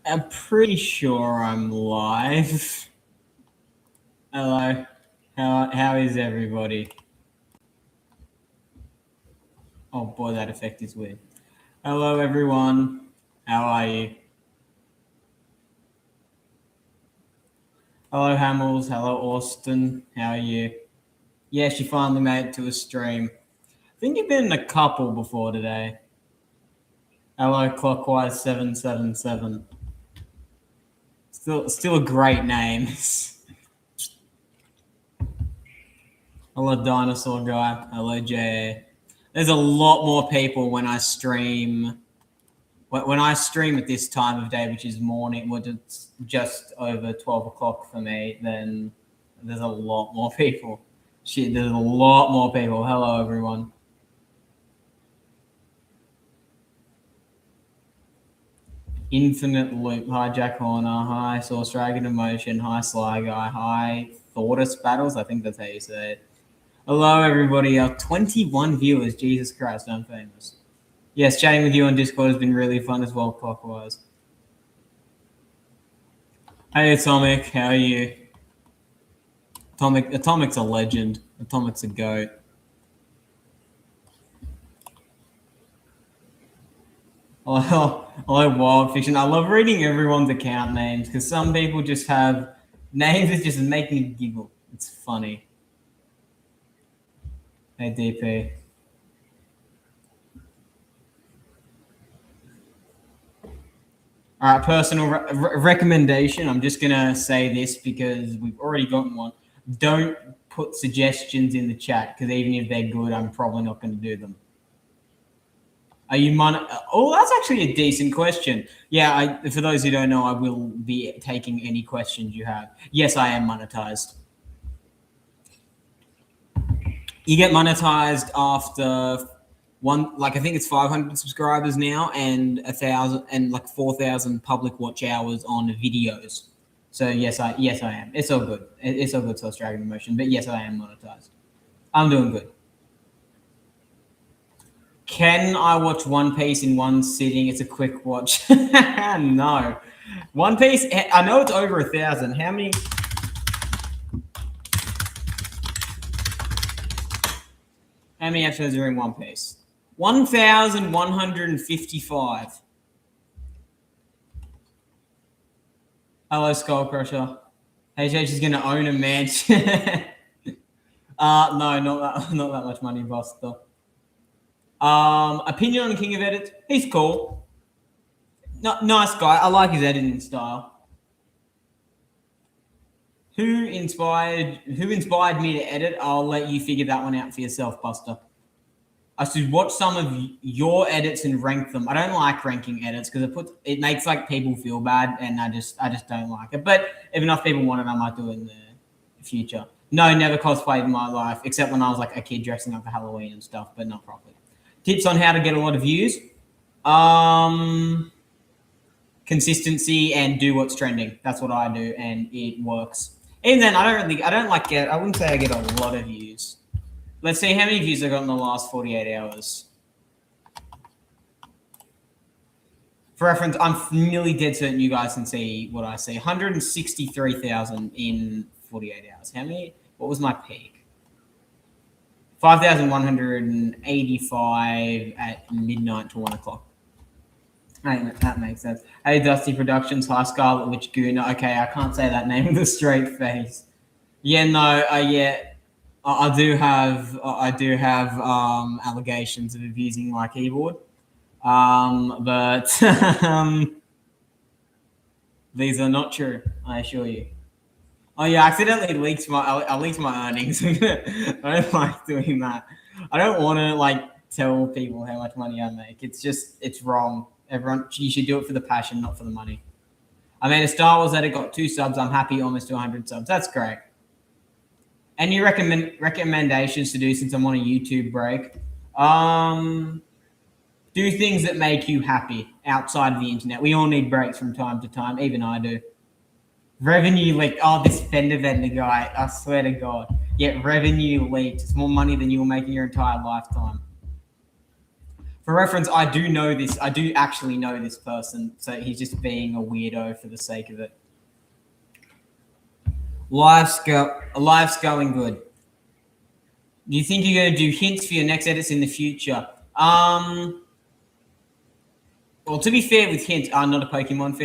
I'm pretty sure I'm live. Hello. How is everybody? Oh boy, that effect is weird. Hello everyone. How are you? Hello Hamels. Hello Austin. How are you? Yeah, she finally made it to a stream. I think you've been in a couple before today. Hello Clockwise 777. Still a great name. Hello Dinosaur Guy. Hello JA. There's a lot more people when I stream at this time of day, which is morning, which it's just over 12 o'clock for me, then there's a lot more people. Shit, there's a lot more people. Hello, everyone. Infinite Loop. Hi, Jack Horner. Hi, Source Dragon Emotion. Hi, Sly Guy. Hi, Thortus Battles. I think that's how you say it. Hello, everybody. 21 viewers. Jesus Christ, I'm famous. Yes, chatting with you on Discord has been really fun as well, Clockwise. Hey, Atomic. How are you? Atomic's a legend. Atomic's a goat. I love Wild Fiction. I love reading everyone's account names because some people just have names that just make me giggle. It's funny. Hey, DP. All right, personal recommendation. I'm just going to say this because we've already gotten one. Don't put suggestions in the chat because even if they're good, I'm probably not going to do them. Are you Oh, that's actually a decent question. Yeah, for those who don't know, I will be taking any questions you have. Yes, I am monetized. You get monetized after I think it's 500 subscribers now and 1,000 and like 4,000 public watch hours on videos. So yes, I am. It's all good. It's all good, Source Dragon Emotion. But yes, I am monetized. I'm doing good. Can I watch One Piece in one sitting? It's a quick watch. No. One Piece, I know it's over 1,000. How many? How many episodes are in One Piece? 1,155. Hello, Skull Crusher. HH is going to own a mansion. No, not that much money, boss, though. Opinion on King of Edits? He's cool. No, nice guy. I like his editing style. Who inspired me to edit? I'll let you figure that one out for yourself, Buster. I should watch some of your edits and rank them. I don't like ranking edits because it makes like people feel bad, and I just don't like it. But if enough people want it, I might do it in the future. No, never cosplayed in my life, except when I was like a kid dressing up for Halloween and stuff, but not properly. Tips on how to get a lot of views. Consistency and do what's trending. That's what I do, and it works. Even then, I wouldn't say I get a lot of views. Let's see how many views I got in the last 48 hours. For reference, I'm nearly dead certain you guys can see what I see. 163,000 in 48 hours. How many? What was my peak? 5,185 at midnight to 1 o'clock. That makes sense. Hey, Dusty Productions, hi Scarlet Witch Gooner. Okay, I can't say that name with a straight face. Yeah, no, I do have allegations of abusing my keyboard, but these are not true. I assure you. Oh yeah, I accidentally leaked I leaked my earnings. I don't like doing that. I don't want to like tell people how much money I make. It's wrong. You should do it for the passion, not for the money. I made a Star Wars edit, got 2 subs. I'm happy, almost to 100 subs. That's great. Any recommendations to do since I'm on a YouTube break? Do things that make you happy outside of the internet. We all need breaks from time to time. Even I do. Revenue leaked. Oh, this fender vendor guy. I swear to God. Yeah, revenue leaked. It's more money than you will make in your entire lifetime. For reference, I do know this. I do actually know this person, so he's just being a weirdo for the sake of it. Life's going good. Do you think you're going to do hints for your next edits in the future? Well, to be fair, with hints, I'm not a Pokemon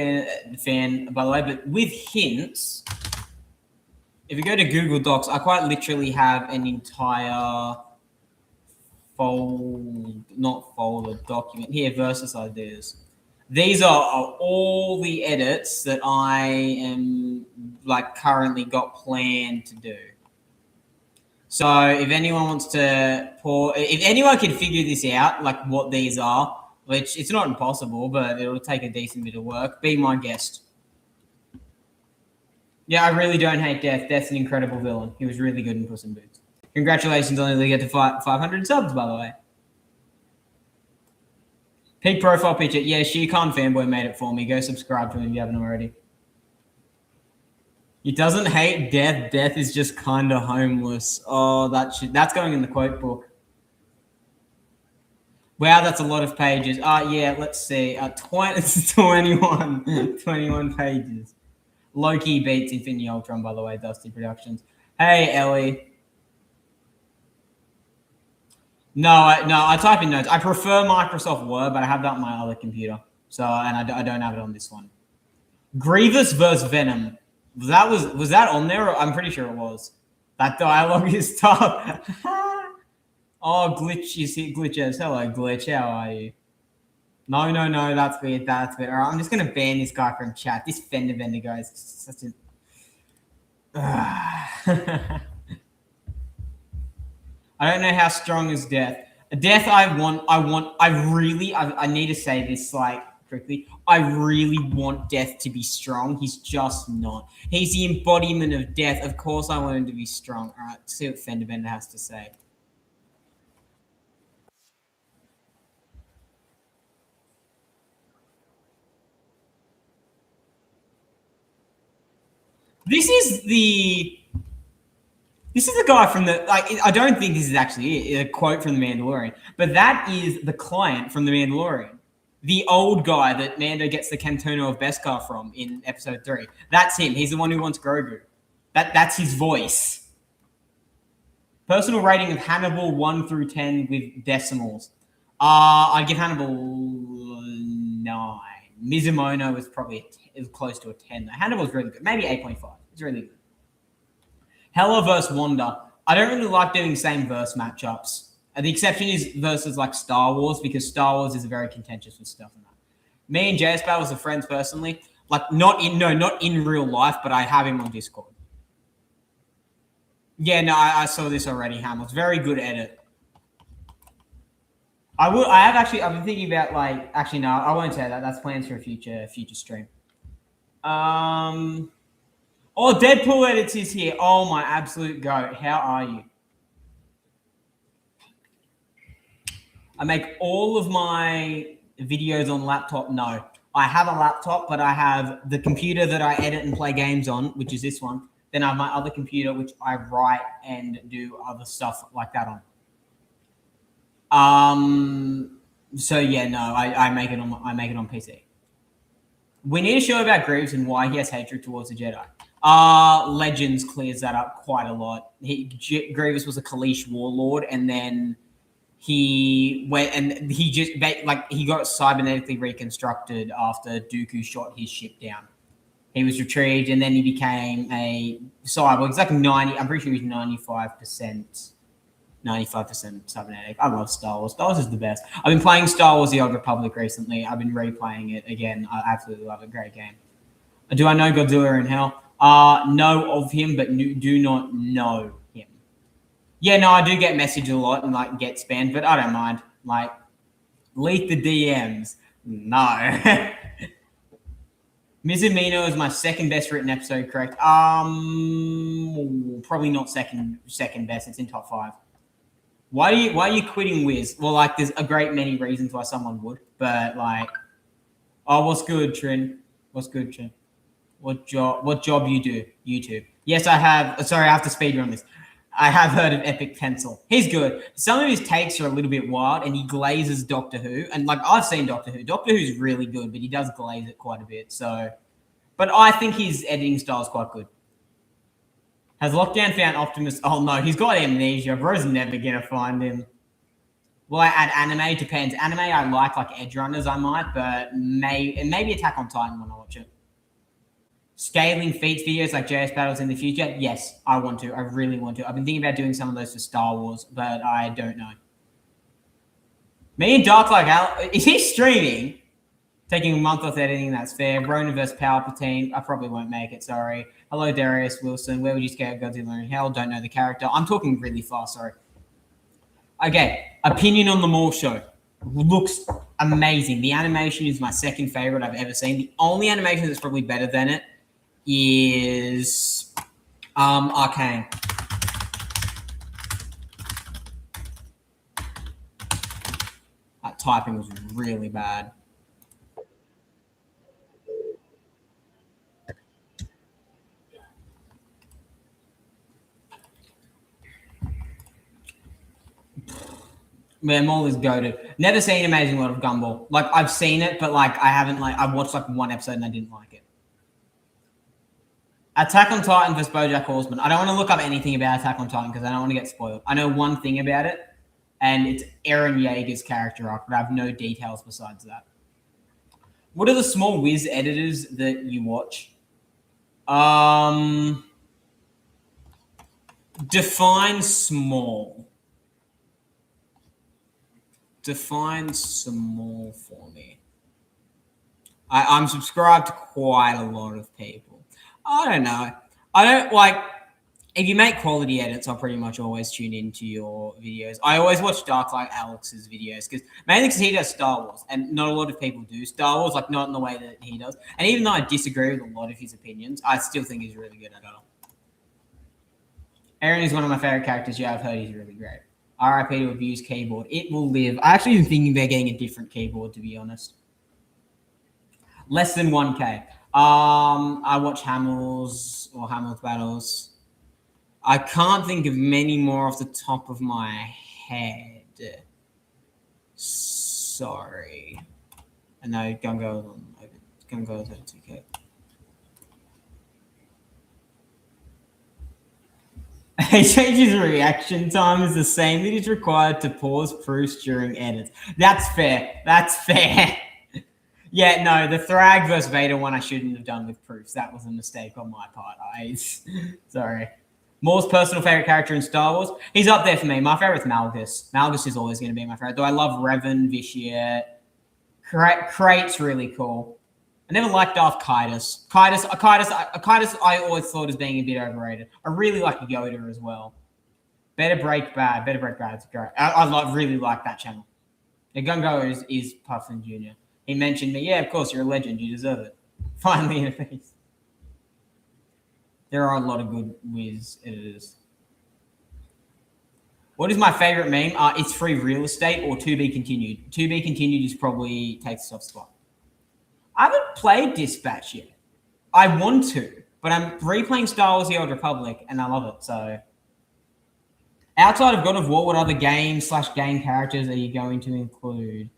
fan, by the way, but with hints, if you go to Google Docs, I quite literally have an entire document here, versus ideas. These are all the edits that I am currently got planned to do. So if anyone wants to if anyone can figure this out, what these are, which it's not impossible, but it'll take a decent bit of work, be my guest. Yeah, I really don't hate Death. Death's an incredible villain. He was really good in Puss in Boots. Congratulations on the get to 500 subs, by the way. Peak profile picture. Yeah, Shikan Fanboy made it for me. Go subscribe to him if you haven't already. He doesn't hate Death. Death is just kind of homeless. Oh, that's going in the quote book. Wow, that's a lot of pages. Yeah, let's see. 21 pages. Loki beats Infinity Ultron, by the way, Dusty Productions. Hey, Ellie. No, I type in notes. I prefer Microsoft Word, but I have that on my other computer. So, and I don't have it on this one. Grievous versus Venom. Was that on there? I'm pretty sure it was. That dialogue is tough. Oh, Glitch is here. Glitches. Hello, Glitch. How are you? No. That's weird. All right, I'm just gonna ban this guy from chat. This fender bender guy is such a. I don't know how strong is Death. Death, I need to say this quickly. I really want Death to be strong. He's just not. He's the embodiment of Death. Of course I want him to be strong. All right, see what Fender Bender has to say. This is the guy from the I don't think this is actually a quote from The Mandalorian, but that is the client from The Mandalorian, the old guy that Mando gets the Cantono of Beskar from in Episode 3. That's him. He's the one who wants Grogu. That's his voice. Personal rating of Hannibal 1 through 10 with decimals. I'd give Hannibal 9. Mizumono was probably close to a 10. Hannibal's really good. Maybe 8.5. It's really good. Hela versus Wanda. I don't really like doing same verse matchups. The exception is versus Star Wars, because Star Wars is very contentious with stuff and that. Me and JS Battle are friends personally. Not in real life, but I have him on Discord. Yeah, no, I saw this already, Hamil's very good edit. I've been thinking about actually no, I won't say that. That's plans for a future stream. Oh, Deadpool edits is here. Oh, my absolute goat. How are you? I make all of my videos on laptop. No, I have a laptop, but I have the computer that I edit and play games on, which is this one. Then I have my other computer, which I write and do other stuff like that on. So yeah, no, I make it on PC. We need a show about Grievous and why he has hatred towards the Jedi. Legends clears that up quite a lot. Grievous was a Kaleesh warlord, and then he went and he just he got cybernetically reconstructed after Dooku shot his ship down. He was retrieved, and then he became a cyborg. It's 90. I'm pretty sure he's 95%. 95% cybernetic. I love Star Wars. Star Wars is the best. I've been playing Star Wars: The Old Republic recently. I've been replaying it again. I absolutely love it. Great game. Do I know Godzilla in Hell? Know of him, but do not know him. Yeah, no, I do get messaged a lot and get spammed, but I don't mind. Leak the DMs. No. Mizumino is my second best written episode, correct? Probably not second best. It's in top 5. Why are you quitting Wiz? Well, there's a great many reasons why someone would, but what's good, Trin? What's good, Trin? What job you do? YouTube. Yes, I have. Sorry, I have to speed run this. I have heard of Epic Pencil. He's good. Some of his takes are a little bit wild, and he glazes Doctor Who. And like I've seen Doctor Who. Doctor Who's really good, but he does glaze it quite a bit. So, but I think his editing style is quite good. Has Lockdown found Optimus? Oh no, he's got amnesia. Bro's never gonna find him. Will I add anime? Depends. Anime I like Edge Runners I might, but maybe Attack on Titan when I watch it. Scaling feats videos like JS Battles in the future? Yes, I want to. I really want to. I've been thinking about doing some of those for Star Wars, but I don't know. Me and Dark Like Al, is he streaming? Taking a month off editing, that's fair. Ronan vs. Palpatine, I probably won't make it, sorry. Hello, Darius Wilson. Where would you scale Godzilla in Hell? Don't know the character. I'm talking really fast, sorry. Okay, opinion on the Maul show. Looks amazing. The animation is my second favorite I've ever seen. The only animation that's probably better than it is Arcane. That typing was really bad. Man, Maul is goated. Never seen Amazing World of Gumball. Like I've seen it, but like I haven't I watched like one episode and I didn't like it. Attack on Titan vs. BoJack Horseman. I don't want to look up anything about Attack on Titan because I don't want to get spoiled. I know one thing about it, and it's Eren Yeager's character arc, but I have no details besides that. What are the small whiz editors that you watch? Define small. Define small for me. I'm subscribed to quite a lot of people. I don't know. I don't like if you make quality edits, I'll pretty much always tune into your videos. I always watch Dark Like Alex's videos mainly because he does Star Wars, and not a lot of people do Star Wars, like not in the way that he does. And even though I disagree with a lot of his opinions, I still think he's really good at it. Eren is one of my favorite characters. Yeah, I've heard he's really great. RIP to Abuse keyboard. It will live. I actually been thinking about getting a different keyboard, to be honest. Less than 1K. I watch Hamill's battles. I can't think of many more off the top of my head. Sorry. I know Gungo is over 2K. HH's reaction time is the same that is required to pause proofs during edits. That's fair. Yeah, no, the Thrag versus Vader one I shouldn't have done with proofs. That was a mistake on my part. Sorry. Maul's personal favorite character in Star Wars? He's up there for me. My favorite's Malgus. Malgus is always going to be my favorite. Though I love Revan, Vitiate. Crate's really cool. I never liked Darth Kaitis. Kaitis I always thought as being a bit overrated. I really like Yoda as well. Better Break Bad. It's great. I really like that channel. The Gungo is Puffin Jr. He mentioned me. Yeah, of course, you're a legend. You deserve it. Finally in a piece. There are a lot of good whiz editors. What is my favorite meme? It's free real estate or to be continued. To be continued is probably takes a soft spot. I haven't played Dispatch yet. I want to, but I'm replaying Star Wars: The Old Republic, and I love it. So, outside of God of War, what other game/game characters are you going to include?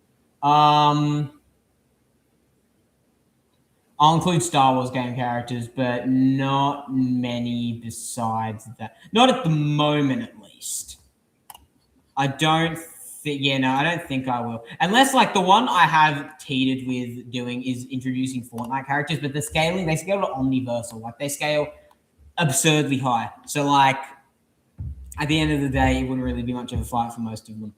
I'll include Star Wars game characters, but not many besides that. Not at the moment, at least. I don't think I will. Unless, like, the one I have teetered with doing is introducing Fortnite characters, but they scale to omniversal. Like, they scale absurdly high. So, like, at the end of the day, it wouldn't really be much of a fight for most of them.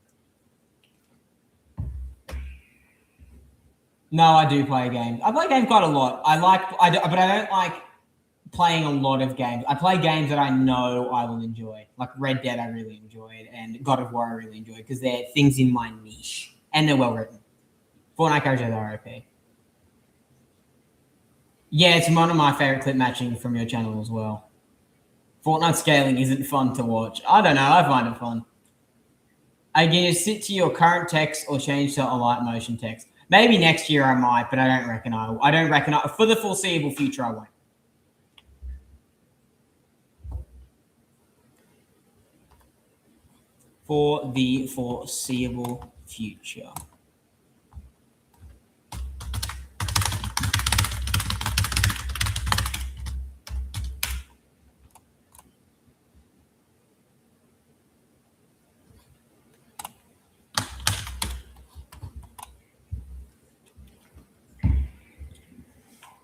No, I do play games. I play games quite a lot. But I don't like playing a lot of games. I play games that I know I will enjoy. Like Red Dead, I really enjoyed, and God of War, I really enjoyed because they're things in my niche and they're well written. Fortnite characters are RIP. Yeah, it's one of my favorite clip matching from your channel as well. Fortnite scaling isn't fun to watch. I don't know. I find it fun. Again, you sit to your current text or change to a light motion text. Maybe next year I might, but I don't reckon for the foreseeable future I won't. for the foreseeable future.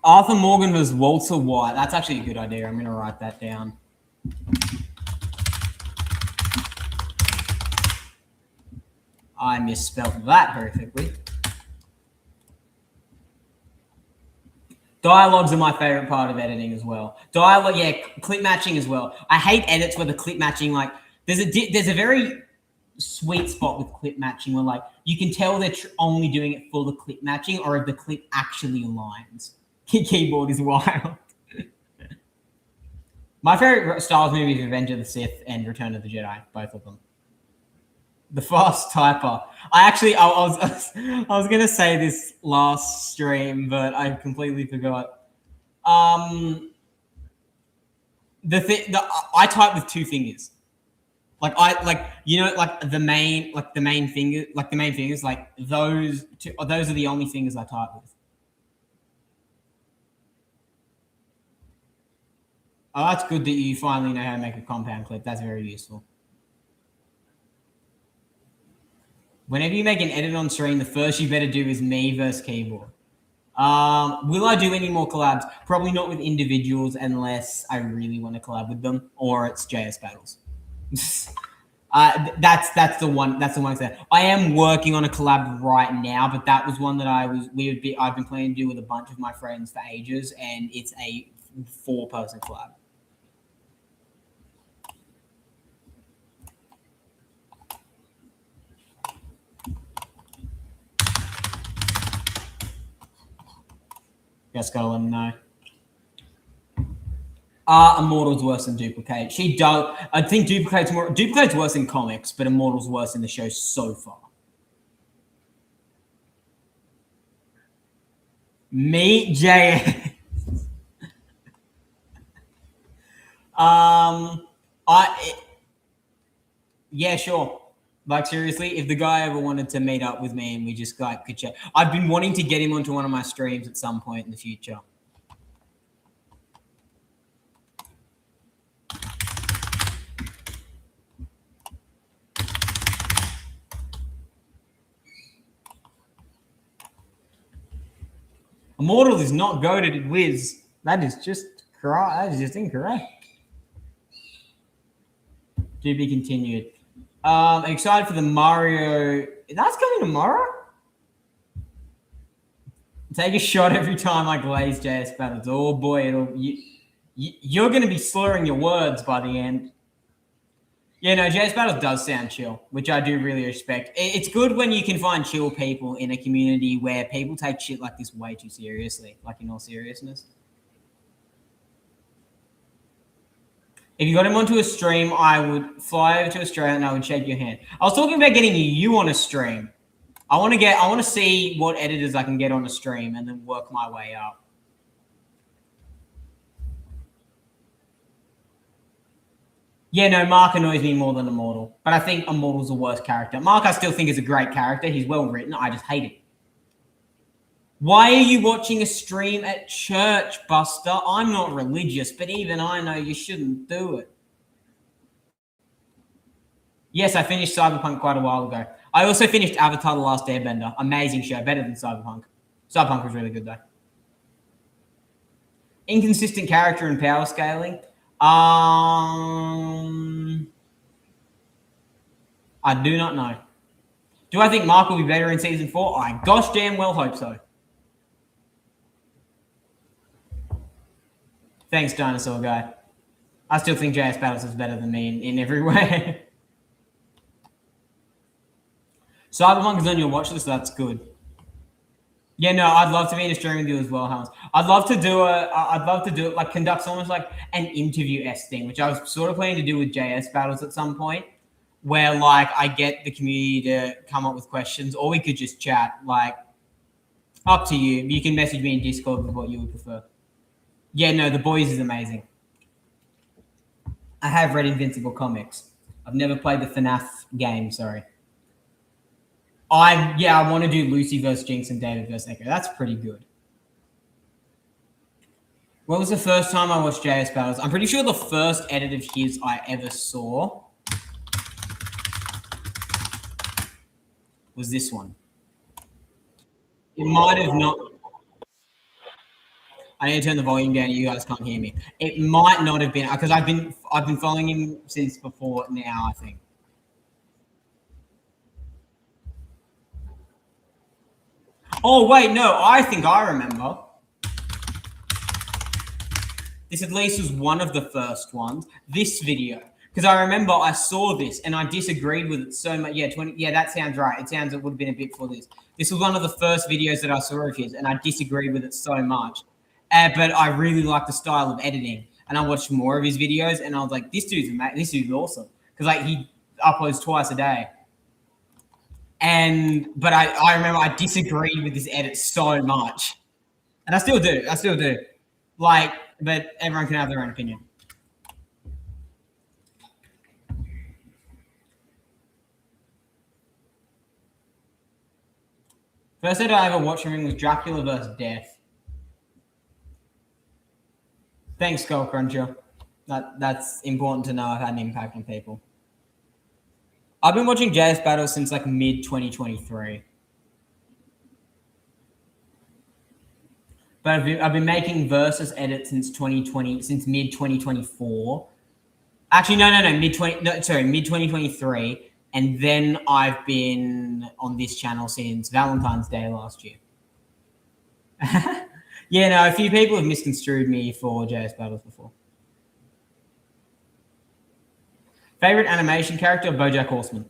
Arthur Morgan versus Walter White. That's actually a good idea. I'm going to write that down. I misspelled that horrifically. Dialogues are my favorite part of editing as well. Dialogue, yeah, clip matching as well. I hate edits where the clip matching, like, there's a very sweet spot with clip matching where, like, you can tell they're only doing it for the clip matching or if the clip actually aligns. Keyboard is wild. My favorite Star Wars movie is Revenge of the Sith and Return of the Jedi, both of them. The Fast Typer. I was gonna say this last stream, but I completely forgot. I type with two fingers. Like the main fingers, like those are the only fingers I type with. Oh, that's good that you finally know how to make a compound clip. That's very useful. Whenever you make an edit on stream, the first you better do is me versus keyboard. Will I do any more collabs? Probably not with individuals unless I really want to collab with them, or it's JS battles. That's the one. That's the one I said. I am working on a collab right now, but that was one that I've been planning to do with a bunch of my friends for ages, and it's a 4-person collab. Just gotta let them know. Immortal's worse than Duplicate. I think Duplicate's worse in comics, but Immortal's worse in the show so far. Meet JS. Yeah, sure. Like, seriously, if the guy ever wanted to meet up with me and we just could chat, I've been wanting to get him onto one of my streams at some point in the future. Immortal is not goated at Wiz. That is just incorrect. To be continued. Excited for the Mario. That's coming tomorrow? Take a shot every time I glaze JS battles. Oh boy, you're going to be slurring your words by the end. Yeah, no, JS battles does sound chill, which I do really respect. It's good when you can find chill people in a community where people take shit like this way too seriously, like in all seriousness. If you got him onto a stream, I would fly over to Australia and I would shake your hand. I was talking about getting you on a stream. I want to see what editors I can get on a stream and then work my way up. Yeah, no, Mark annoys me more than Immortal. But I think Immortal's the worst character. Mark, I still think is a great character. He's well written. I just hate him. Why are you watching a stream at church, Buster? I'm not religious, but even I know you shouldn't do it. Yes, I finished Cyberpunk quite a while ago. I also finished Avatar: The Last Airbender. Amazing show. Better than Cyberpunk. Cyberpunk was really good, though. Inconsistent character and power scaling. I do not know. Do I think Mark will be better in Season 4? I gosh damn well hope so. Thanks, Dinosaur Guy. I still think JS Battles is better than me in every way. Cyberpunk is on your watch list, so that's good. Yeah, no, I'd love to be in a stream with you as well, Hans. I'd love to do it, like conduct almost like an interview-esque thing, which I was sort of planning to do with JS Battles at some point, where like I get the community to come up with questions, or we could just chat, like up to you. You can message me in Discord with what you would prefer. Yeah, no, The Boys is amazing. I have read Invincible comics. I've never played the FNAF game. Sorry. I want to do Lucy versus Jinx and David versus Echo. That's pretty good. What was the first time I watched JS Battles? I'm pretty sure the first edit of his I ever saw was this one. It might have not. I need to turn the volume down. You guys can't hear me. It might not have been because I've been following him since before now. I think. Oh wait, no. I think I remember. This at least was one of the first ones. This video, because I remember I saw this and I disagreed with it so much. Yeah, 20. Yeah, that sounds right. It would have been a bit for this. This was one of the first videos that I saw of his, and I disagreed with it so much. But I really like the style of editing, and I watched more of his videos, and I was like, this dude's awesome, because like he uploads twice a day. But I remember I disagreed with this edit so much, and I still do. Like, but everyone can have their own opinion. First edit I ever watched from him was Dracula vs. Death. Thanks, Skullcruncher. That's important to know. I've had an impact on people. I've been watching JS Battles since like mid 2023. But I've been making versus edits since mid 2024. Actually, no, mid 2023. And then I've been on this channel since Valentine's Day last year. Yeah, no, a few people have misconstrued me for JS Battles before. Favorite animation character, BoJack Horseman.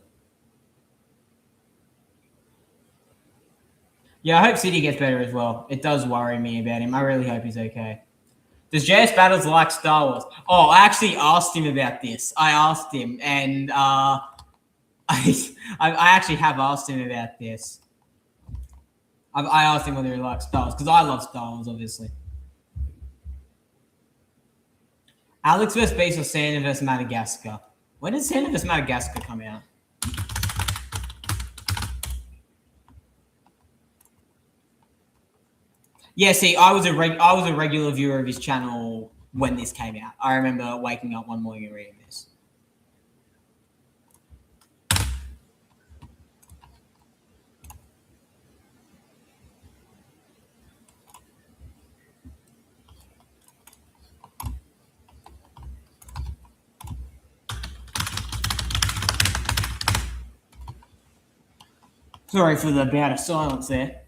Yeah, I hope City gets better as well. It does worry me about him. I really hope he's okay. Does JS Battles like Star Wars? Oh, I actually asked him about this. I asked him, and I actually have asked him about this. I asked him whether he likes Star Wars, because I love Star Wars, obviously. Alex vs. Beast or Santa vs. Madagascar? When did Santa vs. Madagascar come out? Yeah, see, I was a regular viewer of his channel when this came out. I remember waking up one morning and reading this. Sorry for the bout of silence there.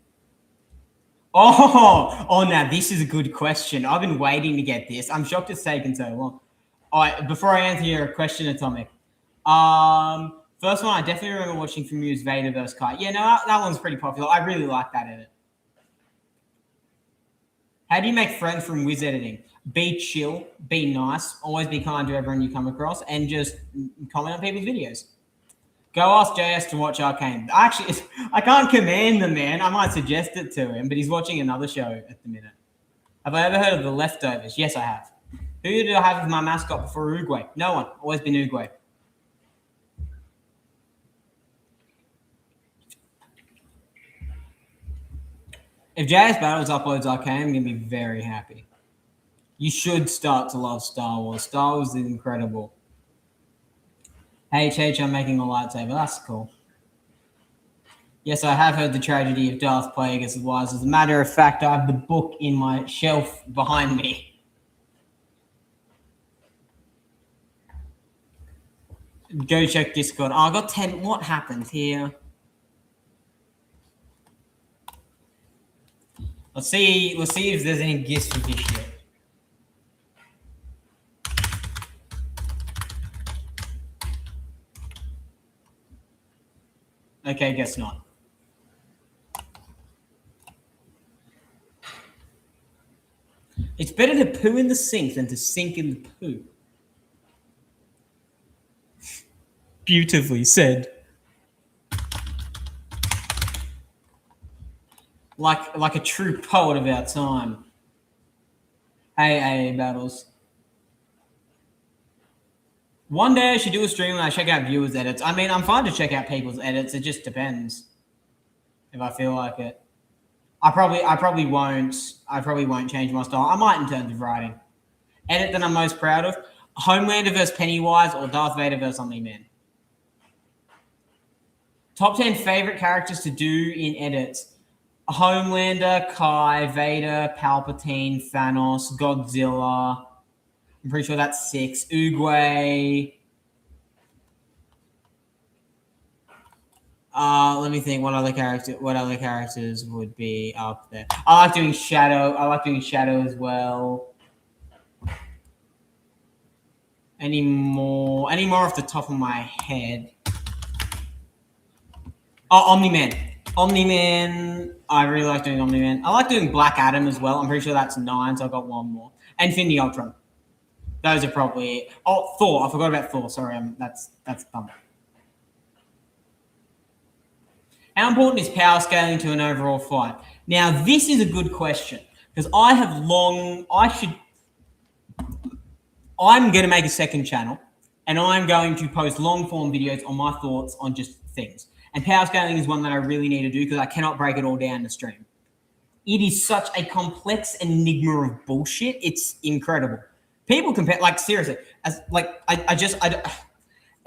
Oh, now this is a good question. I've been waiting to get this. I'm shocked it's taken so long. All right, before I answer your question, Atomic. First one I definitely remember watching from you is Vader vs. Kai. Yeah, no, that one's pretty popular. I really like that edit. How do you make friends from Wiz editing? Be chill, be nice, always be kind to everyone you come across, and just comment on people's videos. Go ask JS to watch Arcane. Actually, I can't command the man. I might suggest it to him, but he's watching another show at the minute. Have I ever heard of The Leftovers? Yes, I have. Who did I have as my mascot before Uruguay? No one. Always been Uruguay. If JS Battles uploads Arcane, I'm going to be very happy. You should start to love Star Wars. Star Wars is incredible. HH, I'm making a lightsaber. That's cool. Yes, I have heard the tragedy of Darth Plagueis of Wise. As a matter of fact, I have the book in my shelf behind me. Go check Discord. Oh, I got 10. What happened here? Let's see if there's any gifts for this shit. Okay, guess not. It's better to poo in the sink than to sink in the poo. Beautifully said. Like a true poet of our time. Hey, Battles. One day I should do a stream where I check out viewers' edits. I mean, I'm fine to check out people's edits. It just depends if I feel like it. I probably won't. I probably won't change my style. I might in terms of writing. Edit that I'm most proud of: Homelander versus Pennywise or Darth Vader versus Omni-Man. Top 10 favorite characters to do in edits: Homelander, Kai, Vader, Palpatine, Thanos, Godzilla. I'm pretty sure that's 6. Oogway. Let me think. What other characters would be up there? I like doing Shadow. As well. Any more off the top of my head? Oh, Omni-Man. I really like doing Omni-Man. I like doing Black Adam as well. I'm pretty sure that's 9, so I've got one more. And Infinity Ultron. Those are probably it. Oh, Thor. I forgot about Thor. Sorry, that's bummer. How important is power scaling to an overall fight? Now, this is a good question because I'm going to make a second channel and I'm going to post long form videos on my thoughts on just things. And power scaling is one that I really need to do because I cannot break it all down to stream. It is such a complex enigma of bullshit. It's incredible. People compare, like, seriously, it's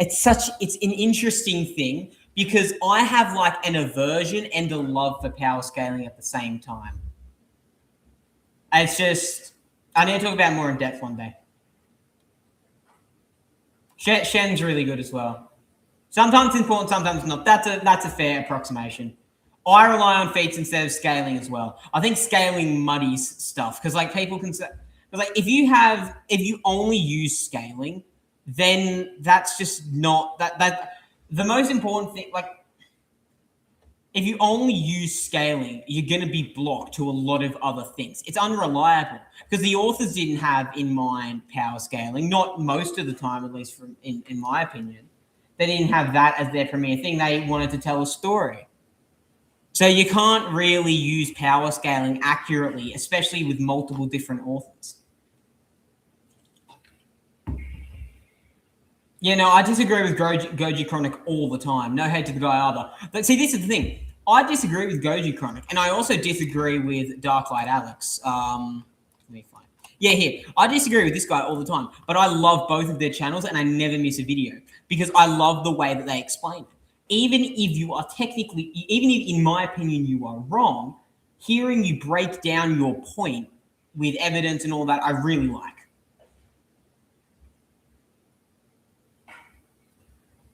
an interesting thing because I have like an aversion and a love for power scaling at the same time. It's just, I need to talk about it more in depth one day. Shen's really good as well. Sometimes it's important, sometimes not. That's a fair approximation. I rely on feats instead of scaling as well. I think scaling muddies stuff because like people can say, like if you only use scaling, then that's just not that the most important thing. Like if you only use scaling, you're going to be blocked to a lot of other things. It's unreliable because the authors didn't have in mind power scaling, not most of the time, at least in my opinion. They didn't have that as their premier thing. They wanted to tell a story. So you can't really use power scaling accurately, especially with multiple different authors. Yeah, no, I disagree with Goji Chronic all the time. No hate to the guy either. But see, this is the thing. I disagree with Goji Chronic, and I also disagree with Darklight Alex. Let me find. Yeah, here. I disagree with this guy all the time, but I love both of their channels, and I never miss a video because I love the way that they explain it. Even if you are even if in my opinion you are wrong, hearing you break down your point with evidence and all that, I really like.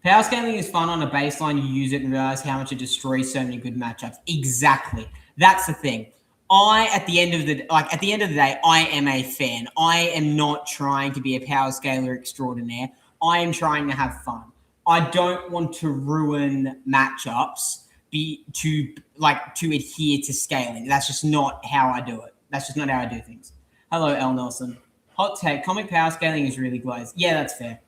Power scaling is fun on a baseline. You use it and realize how much it destroys so many good matchups. Exactly. That's the thing. At the end of the day, I am a fan. I am not trying to be a power scaler extraordinaire. I am trying to have fun. I don't want to ruin matchups to adhere to scaling. That's just not how I do it. That's just not how I do things. Hello, L. Nelson. Hot take. Comic power scaling is really glazed. Yeah, that's fair.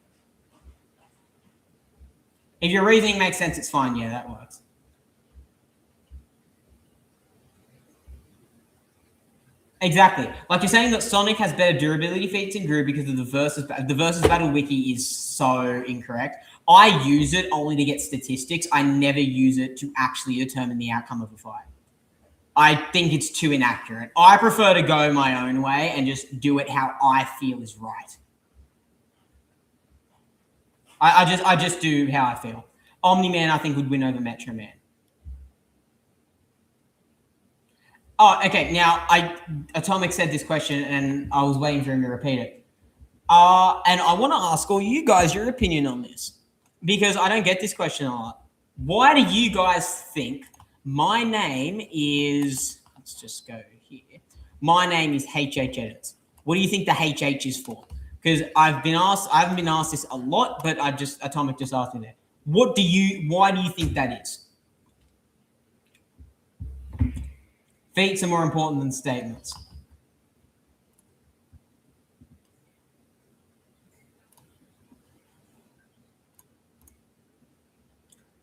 If your reasoning makes sense, it's fine. Yeah, that works. Exactly. Like you're saying that Sonic has better durability feats in Gru because of the versus battle wiki is so incorrect. I use it only to get statistics. I never use it to actually determine the outcome of a fight. I think it's too inaccurate. I prefer to go my own way and just do it how I feel is right. I just do how I feel. Omni-Man, I think, would win over Metro Man. Oh, okay. Now, Atomic said this question, and I was waiting for him to repeat it. And I want to ask all you guys your opinion on this because I don't get this question a lot. Why do you guys think my name is? Let's just go here. My name is HH Edits. What do you think the HH is for? Because I haven't been asked this a lot, but Atomic just asked me that. Why do you think that is? Feats are more important than statements.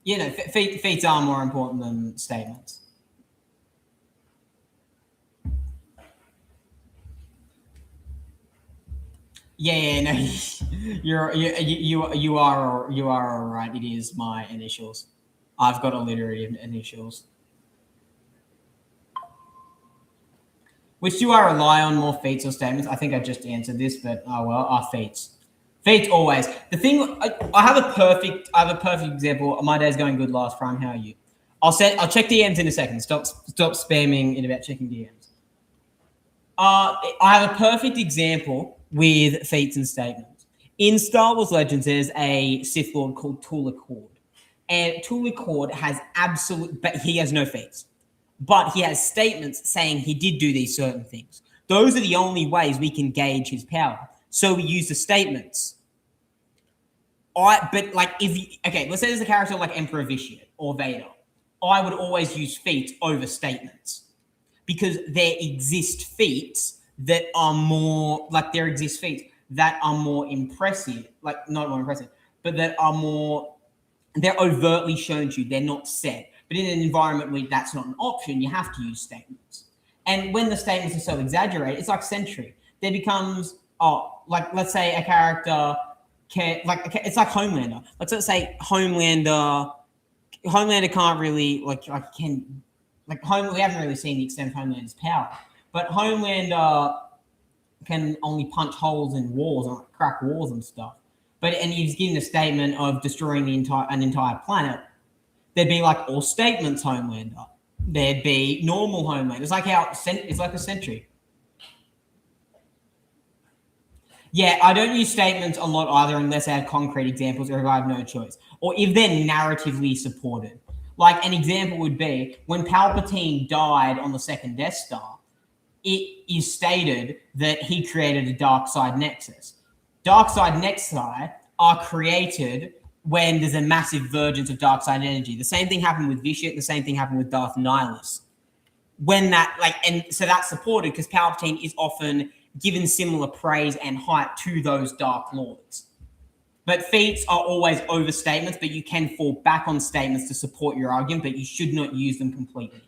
Yeah, no, feats are more important than statements. Yeah, no, you are all right. It is my initials. I've got alliterative initials. Which do I rely on more, feats or statements? I think I just answered this, but oh well, feats. Feats always. The thing I have a perfect example. My day's going good. Last Prime. How are you? I'll check DMs in a second. Stop spamming in about checking DMs. I have a perfect example with feats and statements. In Star Wars Legends, there's a Sith Lord called Tula Cord. And Tula Cord has but he has no feats. But he has statements saying he did do these certain things. Those are the only ways we can gauge his power. So we use the statements. But like let's say there's a character like Emperor Vitiate or Vader. I would always use feats over statements because there exist feats that are more impressive, like not more impressive, but that are more, they're overtly shown to you. They're not said. But in an environment where that's not an option, you have to use statements. And when the statements are so exaggerated, it's like Sentry. There becomes, let's say a character it's like Homelander. Let's say Homelander can't really we haven't really seen the extent of Homelander's power, but Homelander can only punch holes in walls and crack walls and stuff. And he's giving a statement of destroying an entire planet. There'd be like all statements Homelander. There'd be normal Homelander. It's like a Sentry. Yeah, I don't use statements a lot either unless I have concrete examples or if I have no choice. Or if they're narratively supported. Like an example would be when Palpatine died on the second Death Star, it is stated that he created a dark side nexus. Dark side nexi are created when there's a massive vergence of dark side energy. The same thing happened with Vitiate, the same thing happened with Darth Nihilus. So that's supported because Palpatine is often given similar praise and hype to those Dark Lords. But feats are always overstatements, but you can fall back on statements to support your argument, but you should not use them completely.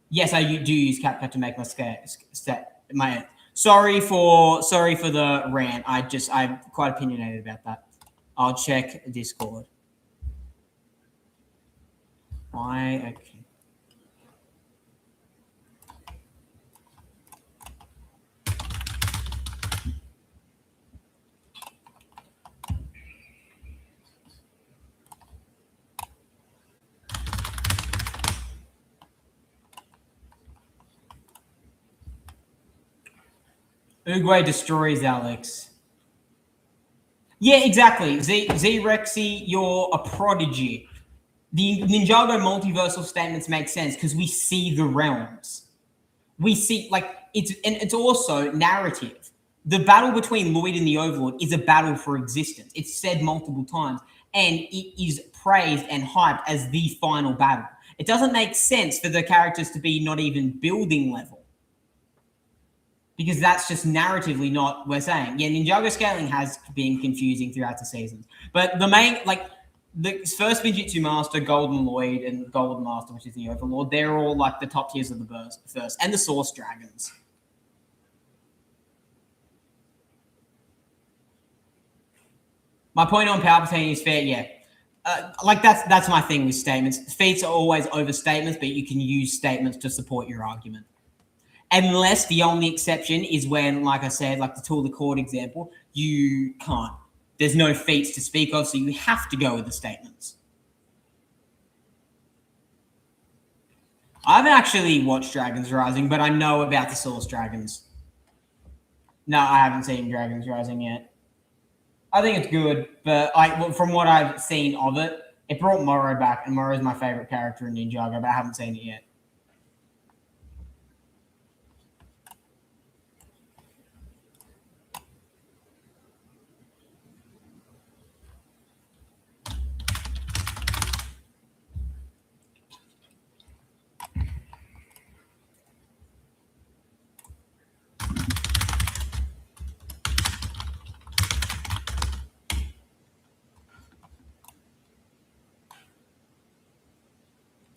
Yes, I do use CapCut to make my sorry for the rant. I'm quite opinionated about that. I'll check Discord. Okay. Uguay destroys Alex. Yeah, exactly. Z Rexy, you're a prodigy. The Ninjago multiversal statements make sense because we see the realms. We see it's also narrative. The battle between Lloyd and the Overlord is a battle for existence. It's said multiple times, and it is praised and hyped as the final battle. It doesn't make sense for the characters to be not even building level. Because that's just narratively not we're saying. Yeah, Ninjago scaling has been confusing throughout the seasons. But the main, the first Ninjutsu Master, Golden Lloyd, and Golden Master, which is the Overlord, they're all like the top tiers of the first, and the Source Dragons. My point on Palpatine is fair, yeah. That's my thing with statements. Feats are always overstatements, but you can use statements to support your argument. Unless the only exception is when, like I said, like the Tula Cord example, you can't. There's no feats to speak of, so you have to go with the statements. I haven't actually watched Dragons Rising, but I know about the Source Dragons. No, I haven't seen Dragons Rising yet. I think it's good, but from what I've seen of it, it brought Moro back, and Moro's my favorite character in Ninjago, but I haven't seen it yet.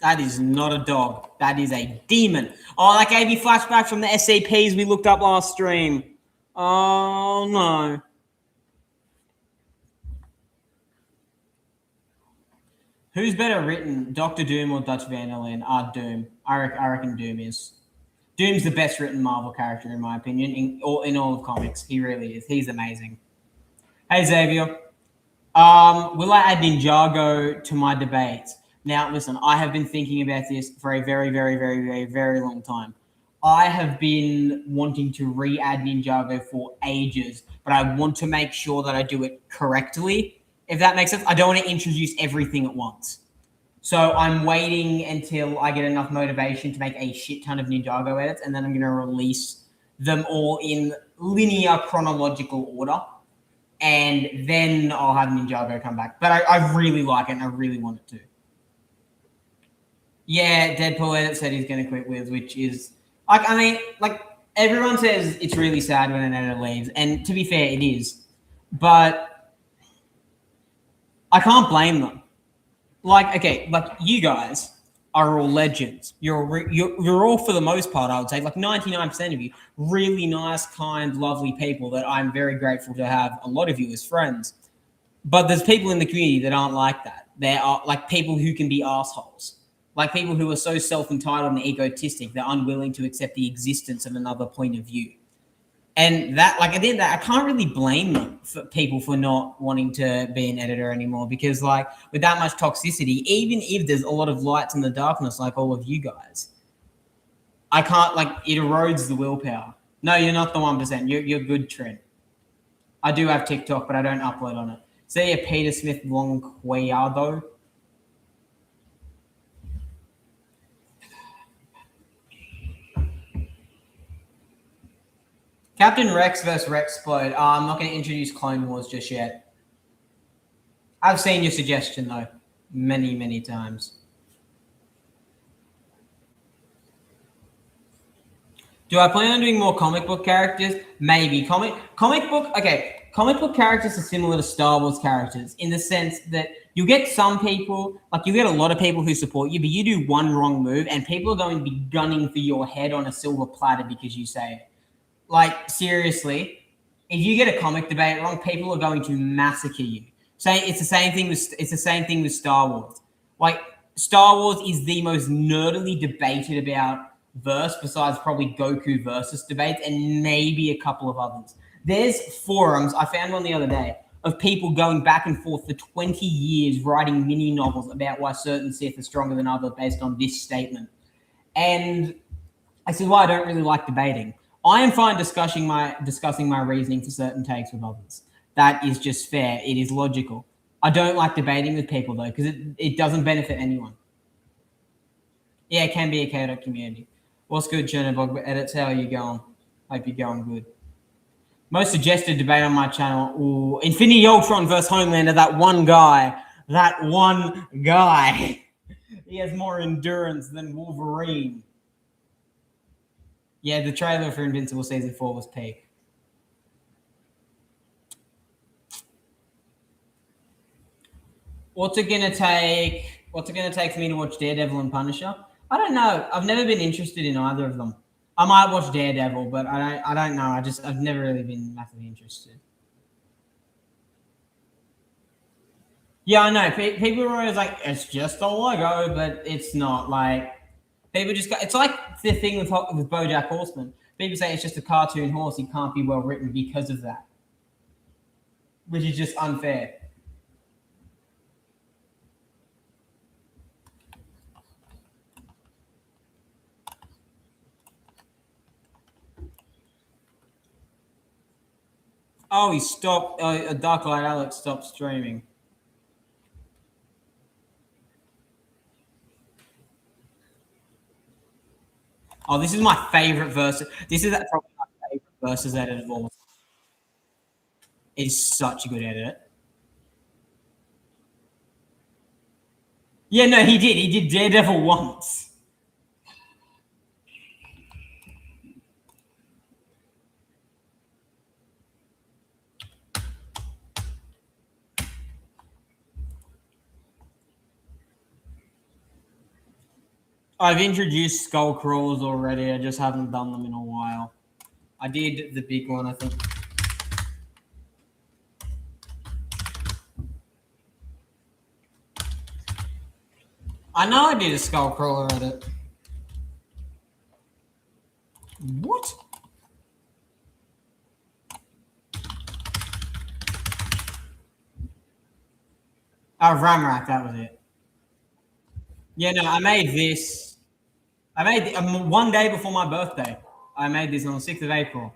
That is not a dog. That is a demon. Oh, that gave me flashbacks from the SCPs we looked up last stream. Oh no. Who's better written, Doctor Doom or Dutch Van der Linde? Doom. I reckon Doom is. Doom's the best written Marvel character in my opinion in all of comics. He really is. He's amazing. Hey Xavier. Will I add Ninjago to my debates? Now, listen, I have been thinking about this for a very, very, very, very, very long time. I have been wanting to re-add Ninjago for ages, but I want to make sure that I do it correctly. If that makes sense, I don't want to introduce everything at once. So I'm waiting until I get enough motivation to make a shit ton of Ninjago edits, and then I'm going to release them all in linear chronological order, and then I'll have Ninjago come back. But I really like it, and I really want it to. Yeah, Deadpool edit said he's going to quit Wiz, which is like, I mean, like everyone says it's really sad when an editor leaves, and to be fair, it is. But I can't blame them. Like, okay, like you guys are all legends. You're all, for the most part, I would say, like 99% of you, really nice, kind, lovely people that I'm very grateful to have a lot of you as friends. But there's people in the community that aren't like that. There are like people who can be assholes, like people who are so self-entitled and egotistic they're unwilling to accept the existence of another point of view. And that, like, at the end of that, I can't really blame them for people for not wanting to be an editor anymore, because like with that much toxicity, even if there's a lot of lights in the darkness, like all of you guys, I can't, like, it erodes the willpower. No, you're not the 1%. You're good, Trent. I do have TikTok, but I don't upload on it. See a Peter Smith Lonquiado. Captain Rex versus Rexplode. I'm not going to introduce Clone Wars just yet. I've seen your suggestion though, many, many times. Do I plan on doing more comic book characters? Maybe comic book. Okay, comic book characters are similar to Star Wars characters in the sense that you get some people, like you get a lot of people who support you, but you do one wrong move and people are going to be gunning for your head on a silver platter because you say it. Like seriously, if you get a comic debate wrong, people are going to massacre you. So it's the same thing with Star Wars. Like Star Wars is the most nerdily debated about verse besides probably Goku versus debates and maybe a couple of others. There's forums, I found one the other day, of people going back and forth for 20 years writing mini novels about why certain Sith are stronger than others based on this statement. And this is why I don't really like debating. I am fine discussing my reasoning for certain takes with others. That is just fair. It is logical. I don't like debating with people though, because it doesn't benefit anyone. Yeah, it can be a chaotic community. What's good, Chernobog Edits? How are you going? Hope you're going good. Most suggested debate on my channel. Ooh, Infinity Ultron versus Homelander. That one guy. That one guy. He has more endurance than Wolverine. Yeah, the trailer for Invincible season 4 was peak. What's it gonna take? What's it gonna take for me to watch Daredevil and Punisher? I don't know. I've never been interested in either of them. I might watch Daredevil, but I don't know. I've never really been massively interested. Yeah, I know. People are always like, it's just a logo, but it's not. Like people just got. It's like the thing with BoJack Horseman. People say it's just a cartoon horse. He can't be well written because of that, which is just unfair. Oh, he stopped. Darklight Alex stopped streaming. Oh, this is my favorite verse. This is probably my favorite verses edit of all. It is such a good edit. Yeah, no, he did. He did Daredevil once. I've introduced skull crawlers already. I just haven't done them in a while. I did the big one, I think. I know I did a Skullcrawler edit. What? Oh, Ramrak, that was it. Yeah, no, I made this. I made one day before my birthday. I made this on the 6th of April.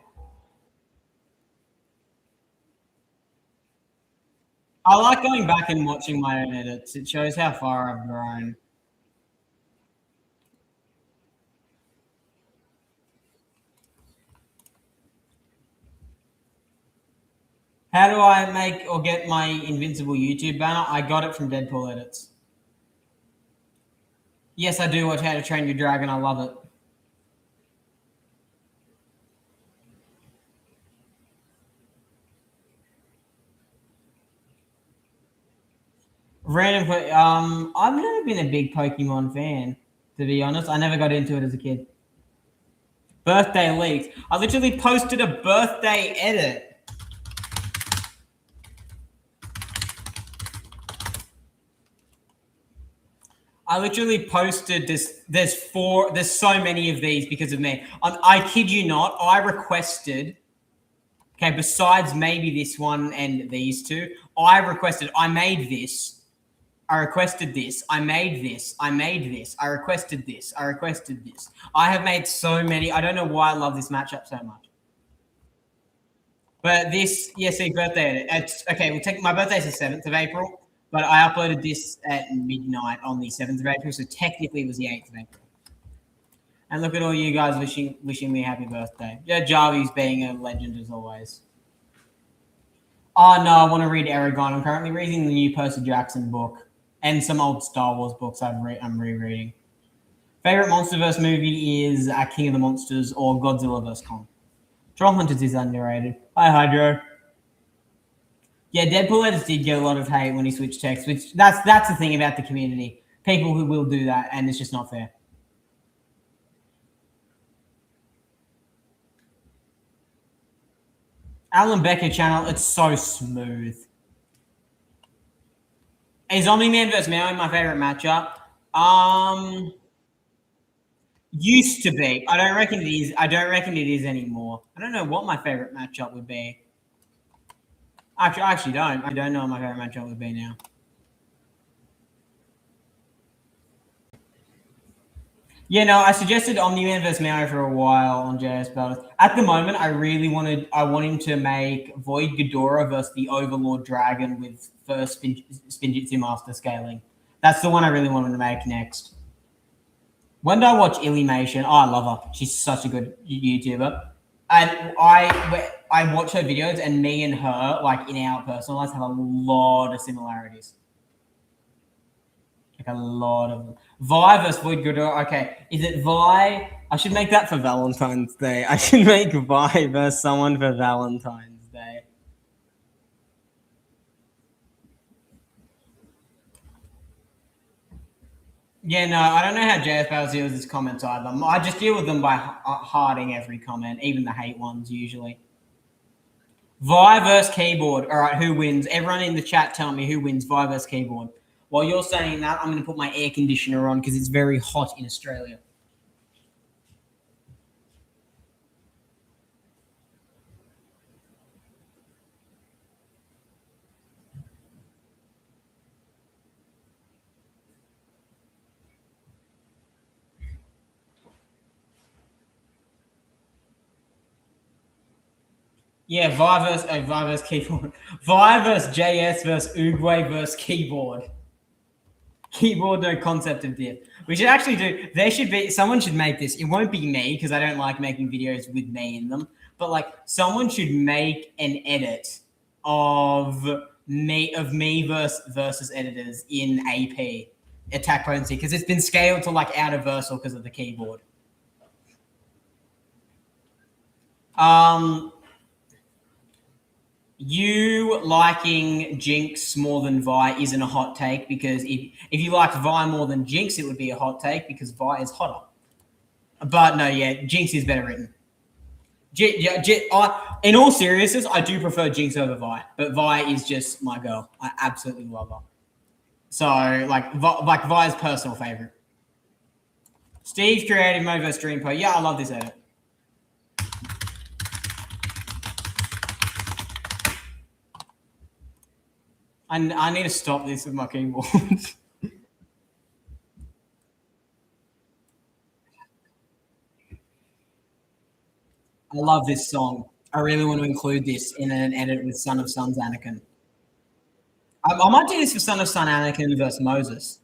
I like going back and watching my own edits. It shows how far I've grown. How do I make or get my Invincible YouTube banner? I got it from Deadpool edits. Yes, I do watch How to Train Your Dragon. I love it. Random. I've never been a big Pokemon fan, to be honest. I never got into it as a kid. Birthday leaks. I literally posted a birthday edit. I literally posted this. There's so many of these because of me. I kid you not. I requested. Okay, besides maybe this one and these two, I made this. I requested this. I made this. I made this. I requested this. I requested this. I have made so many. I don't know why I love this matchup so much. But this, see, birthday. It's okay. We'll take my birthday's the 7th of April, but I uploaded this at midnight on the 7th of April, so technically it was the 8th of April. And look at all you guys wishing me happy birthday. Yeah, Jarvis being a legend as always. Oh no, I want to read Eragon. I'm currently reading the new Percy Jackson book and some old Star Wars books I'm rereading. Favorite MonsterVerse movie is King of the Monsters or Godzilla vs Kong. Troll Hunters is underrated. Hi, Hydro. Yeah, Deadpool edits did get a lot of hate when he switched text, which that's the thing about the community. People who will do that, and it's just not fair. Alan Becker channel, it's so smooth. Is Omni-Man vs. Maui my favorite matchup? Used to be. I don't reckon it is. I don't reckon it is anymore. I don't know what my favorite matchup would be. Actually, I actually don't. I don't know what my favorite matchup would be now. Yeah, no, I suggested Omni-Man vs. Maui for a while on JS Battles. At the moment, I want him to make Void Ghidorah versus the Overlord Dragon with first Spinjitzu Master scaling. That's the one I really want him to make next. When did I watch Illymation? Oh, I love her. She's such a good YouTuber. And I watch her videos, and me and her, like in our personal lives, have a lot of similarities. Like a lot of them. Vi versus Void Ghidorah. Okay, is it Vi? I should make that for Valentine's Day. I should make Vi versus someone for Valentine's Day. Yeah, no, I don't know how JFL deals with his comments either. I just deal with them by hearting every comment, even the hate ones usually. Vi versus keyboard. All right, who wins? Everyone in the chat tell me who wins Vi versus keyboard. While you're saying that, I'm going to put my air conditioner on because it's very hot in Australia. Yeah, Vi versus keyboard. Vi versus JS versus Uruguay versus keyboard. Keyboard, no concept of diff. We should actually do. Someone should make this. It won't be me because I don't like making videos with me in them. But like, someone should make an edit of me versus editors in AP attack potency because it's been scaled to like out of versal because of the keyboard. You liking Jinx more than Vi isn't a hot take because if you liked Vi more than Jinx, it would be a hot take because Vi is hotter. But no, yeah, Jinx is better written. In all seriousness, I do prefer Jinx over Vi, but Vi is just my girl. I absolutely love her. So like Vi's personal favorite. Steve's creative mode versus Dream Po. Yeah, I love this edit. I need to stop this with my keyboard. I love this song. I really want to include this in an edit with Son of Sun's Anakin. I might do this for Son of Sun Anakin versus Moses.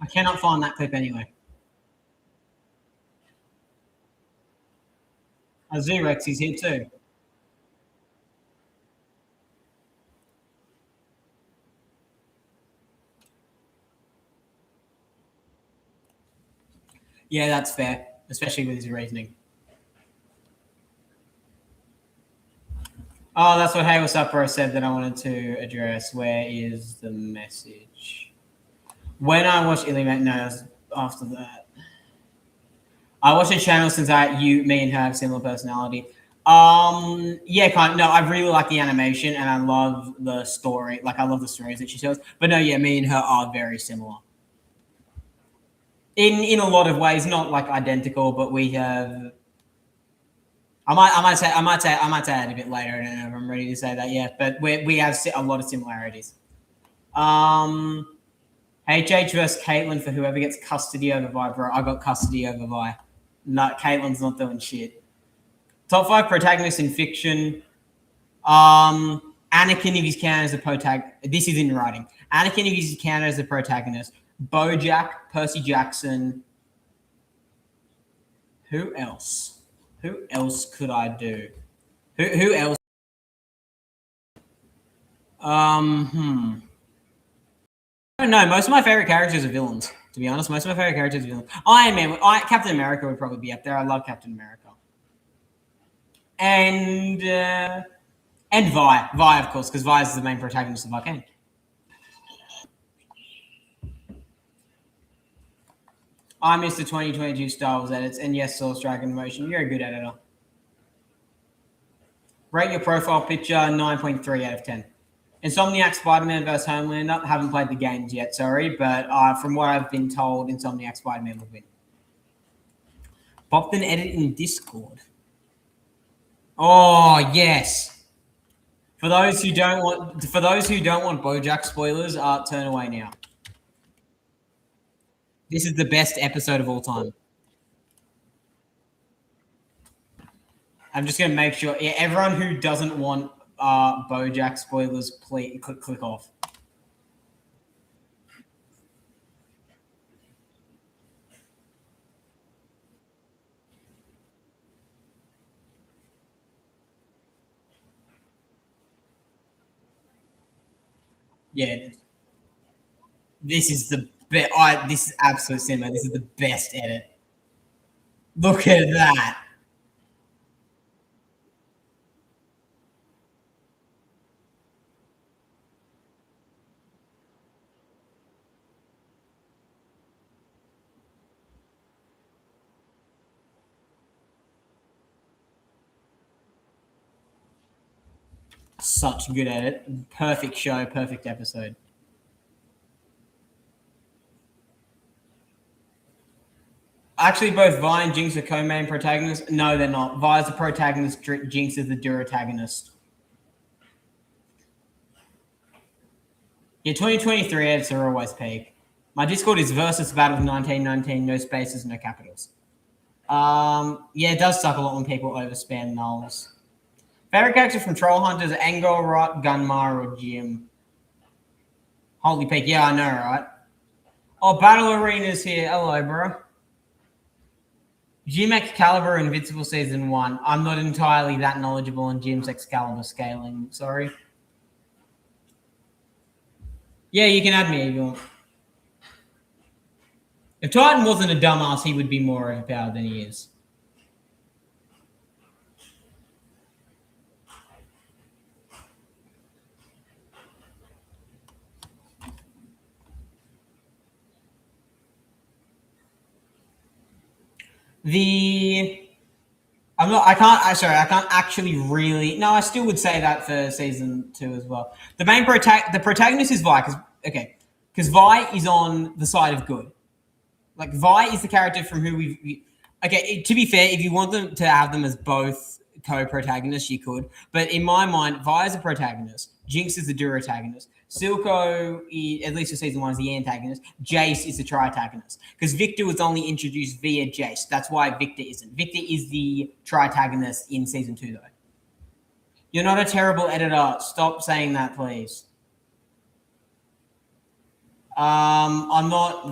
I cannot find that clip anyway. Z-Rex is here too. Yeah, that's fair, especially with his reasoning. Oh, that's what Hey What's Up Bro said that I wanted to address. Where is the message? When I watched Illuminate, no, after that. I watched a channel since me and her have similar personality. Yeah, kind of, no, I really like the animation and I love the story. Like, I love the stories that she tells. But no, yeah, me and her are very similar. In a lot of ways, not like identical, but we have. I might say it a bit later. I don't know if I'm ready to say that yet, but we have a lot of similarities. HH versus Caitlyn for whoever gets custody over Vi, bro. I got custody over Vi. No, Caitlyn's not doing shit. Top 5 protagonists in fiction. Anakin if he's counted as a protagonist. This is in writing. Anakin if he's counted as a protagonist. BoJack, Percy Jackson. Who else? Who else could I do? Who else? I don't know. Most of my favorite characters are villains. To be honest, most of my favorite characters are villains. Iron Man, Captain America would probably be up there. I love Captain America. And Vi, of course, because Vi is the main protagonist of Arcane. I missed the 2022 Star Wars edits, and yes, Source Dragon Motion. You're a good editor. Rate your profile picture 9.3 out of 10. Insomniac Spider-Man vs. Homelander. Haven't played the games yet, sorry, but from what I've been told, Insomniac Spider-Man will win. Popped an edit in Discord. Oh yes. For those who don't want BoJack spoilers, turn away now. This is the best episode of all time. I'm just gonna make sure. Yeah, everyone who doesn't want BoJack spoilers, please click off. Yeah, this is the best. This is absolute cinema. This is the best edit. Look at that. Such good edit. Perfect show. Perfect episode. Actually, both Vi and Jinx are co-main protagonists. No, they're not. Vi is the protagonist. Jinx is the duragonist. Yeah, 2023 edits are always peak. My Discord is versus battle of 1919, no spaces, no capitals. Yeah, it does suck a lot when people overspam nulls. Favorite character from Troll Hunters: Angor, Rot, Gunmar, or Jim? Holy peak, yeah, I know, right? Oh, Battle Arena's here. Hello, bro. Gym Excalibur Invincible Season 1. I'm not entirely that knowledgeable on Gym's Excalibur scaling. Sorry. Yeah, you can add me if you want. If Titan wasn't a dumbass, he would be more overpowered than he is. I can't actually really. No, I still would say that for season 2 as well. The protagonist is Vi, because Vi is on the side of good. Like Vi is the character from who to be fair, if you want them to have them as both co-protagonists, you could. But in my mind, Vi is a protagonist. Jinx is the durotagonist. Silco, at least for season 1, is the antagonist. Jace is the tritagonist. Because Victor was only introduced via Jace. That's why Victor isn't. Victor is the tritagonist in season 2, though. You're not a terrible editor. Stop saying that, please. I'm not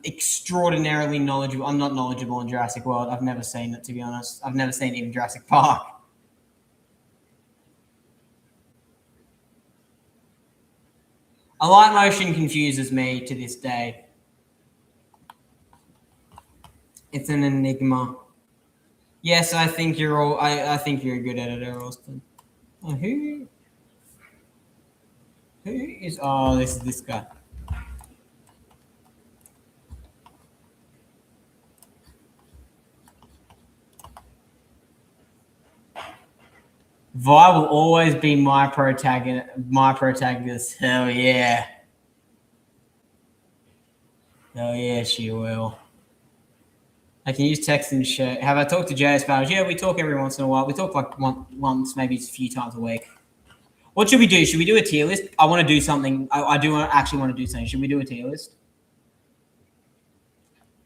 extraordinarily knowledgeable. I'm not knowledgeable in Jurassic World. I've never seen it, to be honest. I've never seen even Jurassic Park. A light motion confuses me to this day. It's an enigma. Yes, I think you're all. I think you're a good editor, Austin. Who is? Oh, this is this guy. Vi will always be my protagonist. My protagonist. Hell yeah. Hell yeah, she will. I can use text and shit. Have I talked to JS Battles? Yeah, we talk every once in a while. We talk like once, maybe a few times a week. What should we do? Should we do a tier list? I want to do something. I do actually want to do something. Should we do a tier list?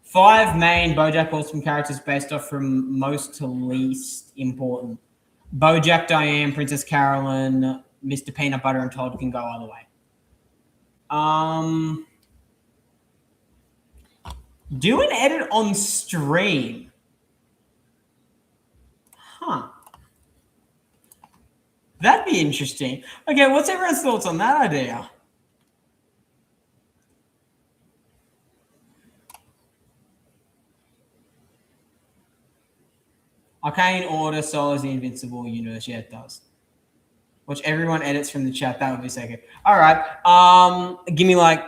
5 main BoJack Horseman characters based off from most to least important. BoJack, Diane, Princess Carolyn, Mr. Peanut Butter, and Todd can go either way. Do an edit on stream. Huh. That'd be interesting. Okay, what's everyone's thoughts on that idea? Arcane Order, Solar's the Invincible Universe. Yeah, it does. Watch everyone edits from the chat. That would be so good. All right. Give me like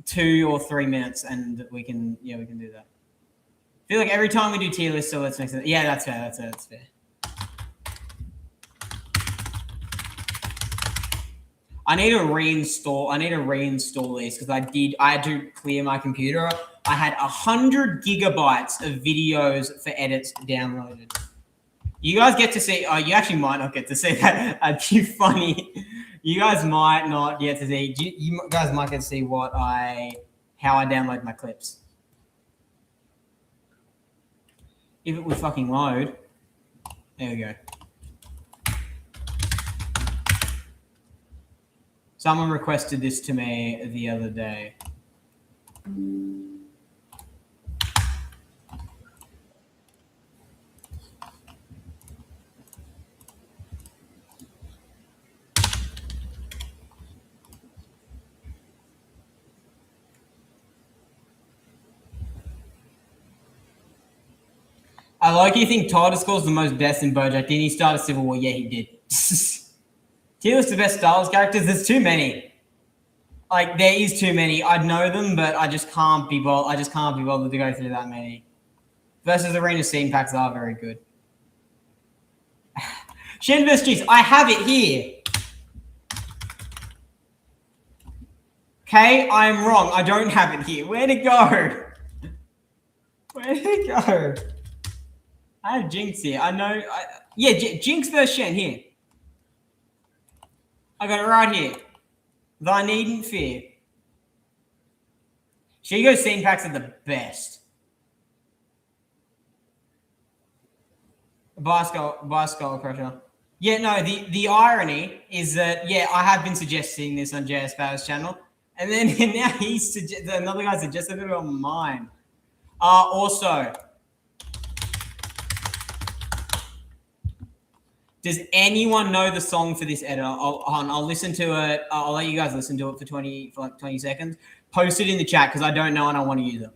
2 or 3 minutes, and we can do that. I feel like every time we do tier list, so let's make sense. Yeah, that's fair. That's fair. I need to reinstall these because I had to clear my computer. I had 100 gigabytes of videos for edits downloaded. You guys get to see. Oh, you actually might not get to see that. That'd be funny. You guys might not get to see. You guys might get to see how I download my clips. If it would fucking load. There we go. Someone requested this to me the other day. I like you think Todd scores the most deaths in BoJack. Didn't he start a Civil War? Yeah, he did. Tier list the best Star Wars characters. There's too many. Like there is too many. I'd know them, but I just can't be bothered. I just can't be bothered to go through that many. Versus Arena scene packs are very good. Shen vs. Cheese. I have it here. Okay, I am wrong. I don't have it here. Where'd it go? Where'd it go? I have Jinx here. I know. Jinx vs. Shen here. I got it right here. Thy needn't fear. Shigo's scene packs are the best. Bye, Skull Crusher. Yeah, no, the irony is that, yeah, I have been suggesting this on JS Bowers' channel, and then now another guy suggested it on mine. Also, does anyone know the song for this edit? I'll listen to it. I'll let you guys listen to it for like 20 seconds. Post it in the chat because I don't know and I want to use it.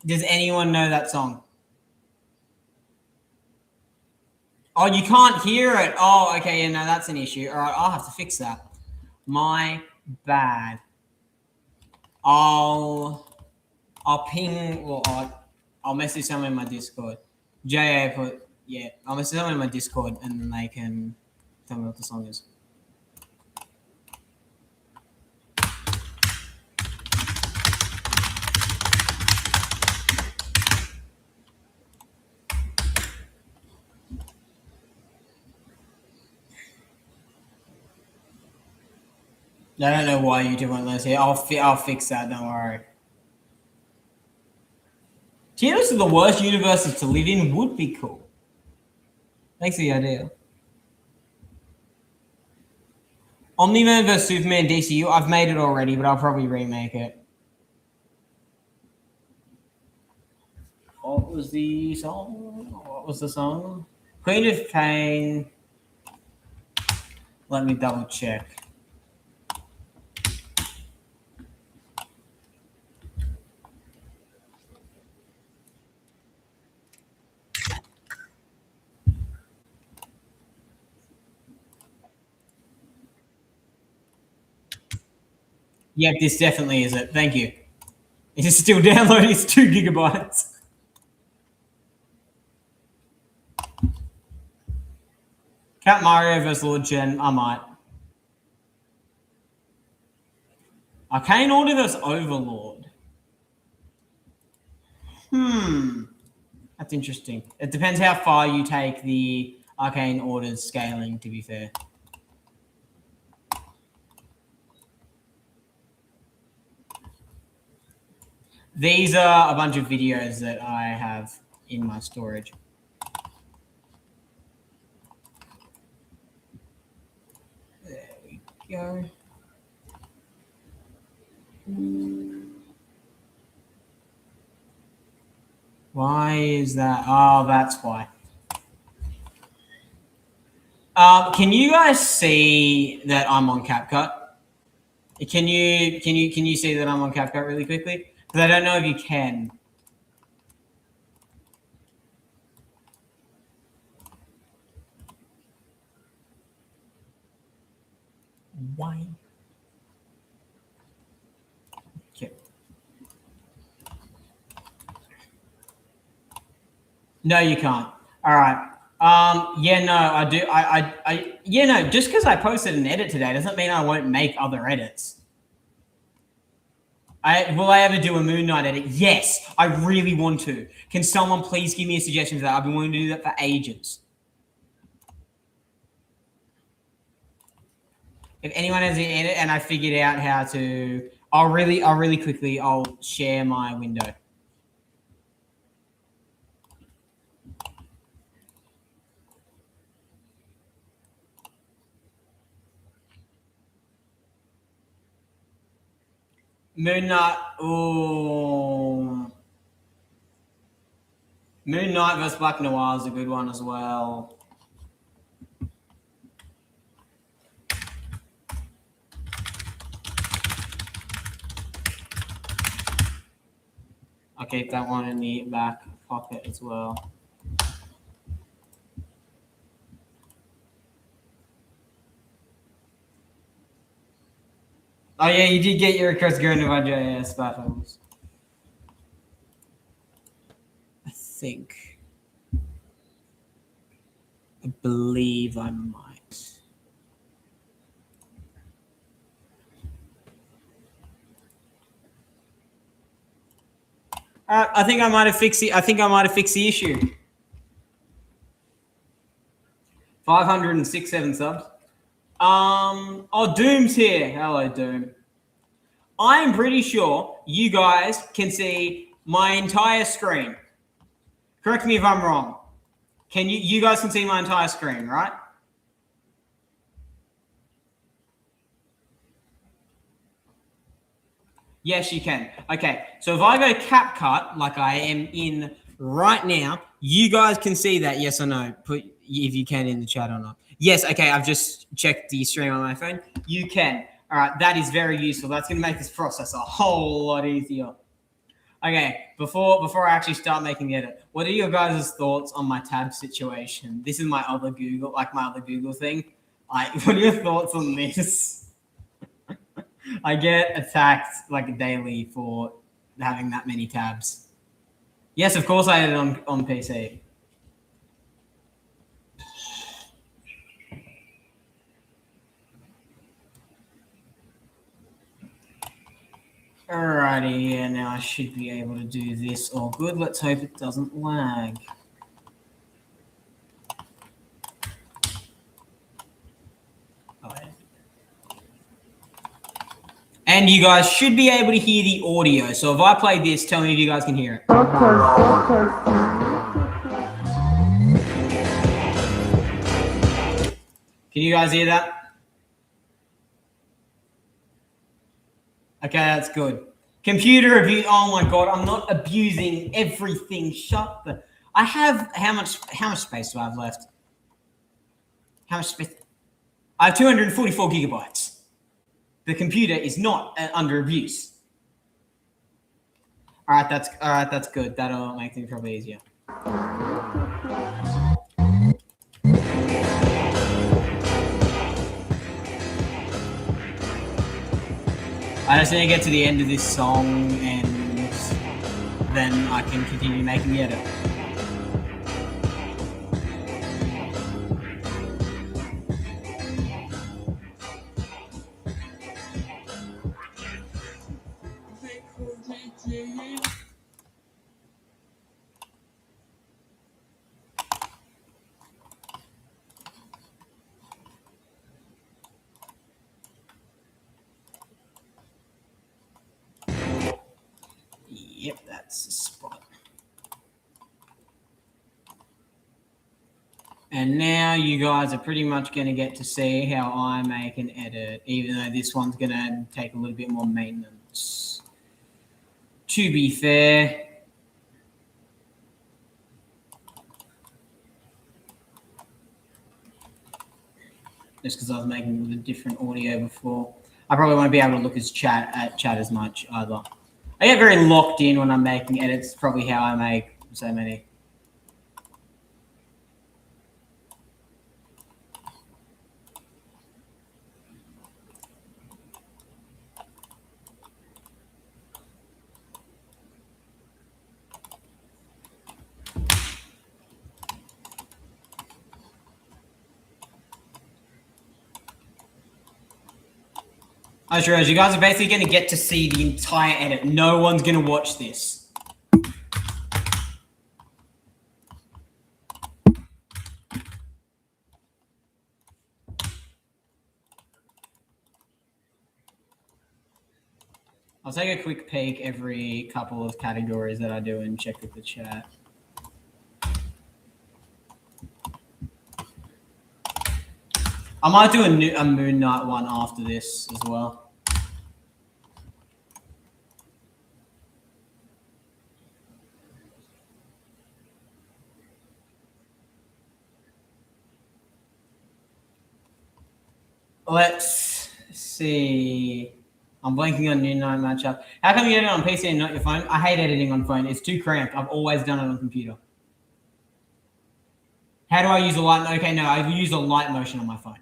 Does anyone know that song? Oh, you can't hear it. Oh, okay. Yeah, no, that's an issue. All right, I'll have to fix that. My bad. I'll ping. Well, I'll message someone in my Discord. I'll message someone in my Discord, and then they can tell me what the song is. I don't know why YouTube won't let us hear. I'll fix that. Don't worry. Tears of the worst universes to live in would be cool. Thanks for the idea. Omni-Man vs Superman DCU. I've made it already, but I'll probably remake it. What was the song? Queen of Pain. Let me double check. Yep, this definitely is it. Thank you. It is still downloading. It's 2 gigabytes. Cat Mario vs Lord Chen. I might. Arcane Order vs Overlord. That's interesting. It depends how far you take the Arcane Order's scaling, to be fair. These are a bunch of videos that I have in my storage. There we go. Why is that? Oh, that's why. Can you guys see that I'm on CapCut? Can you see that I'm on CapCut really quickly? Because I don't know if you can. Why? Okay. No, you can't. All right. Yeah, no, I do. Yeah, no, just because I posted an edit today doesn't mean I won't make other edits. Will I ever do a Moon Knight edit? Yes, I really want to. Can someone please give me a suggestion for that? I've been wanting to do that for ages. If anyone has an edit and I figured out how to, I'll really quickly, I'll share my window. Moon Knight. Ooh. Moon Knight vs Black Noir is a good one as well. I'll keep that one in the back pocket as well. Oh yeah, you did get your request going to my JS battles. I believe I might. I think I might have fixed the. I think I might have fixed the issue. 506 subs. Oh, Doom's here. Hello, Doom. I'm pretty sure you guys can see my entire screen. Correct me if I'm wrong. Can you guys can see my entire screen, right? Yes, you can. Okay, so if I go CapCut like I am in right now, you guys can see that, yes or no? Put if you can in the chat or not. Yes, okay, I've just checked the stream on my phone. You can. All right, that is very useful. That's going to make this process a whole lot easier. Okay, before I actually start making the edit, what are your guys' thoughts on my tab situation? This is my other Google, my other Google thing. What are your thoughts on this? I get attacked like daily for having that many tabs. Yes, of course I had it on PC. Alrighty, yeah, now I should be able to do this all good. Let's hope it doesn't lag. And you guys should be able to hear the audio. So if I play this, tell me if you guys can hear it. Can you guys hear that? Okay, that's good. Computer abuse. Oh my god, I'm not abusing everything. Shut the. I have how much space do I have left? How much space? I have 244 gigabytes. The computer is not under abuse. All right, that's good. That'll make things probably easier. I just need to get to the end of this song and then I can continue making the edit. Yep, that's the spot. And now you guys are pretty much going to get to see how I make an edit, even though this one's going to take a little bit more maintenance. To be fair, just because I was making the different audio before, I probably won't be able to look at chat as much either. I get very locked in when I'm making edits. Probably how I make so many. I sure as you guys are basically going to get to see the entire edit. No one's going to watch this. I'll take a quick peek every couple of categories that I do and check with the chat. I might do a Moon Knight one after this as well. Let's see. I'm blanking on Moon Knight matchup. How come you edit on PC and not your phone? I hate editing on phone. It's too cramped. I've always done it on computer. How do I use a light? Okay, no, I use a light motion on my phone.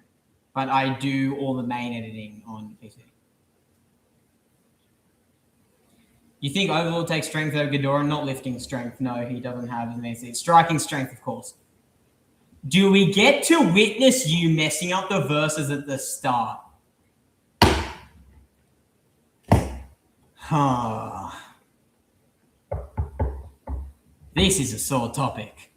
But I do all the main editing on PC. You think Overlord takes strength over Ghidorah? Not lifting strength. No, he doesn't have as many. Striking strength, of course. Do we get to witness you messing up the verses at the start? Huh. This is a sore topic.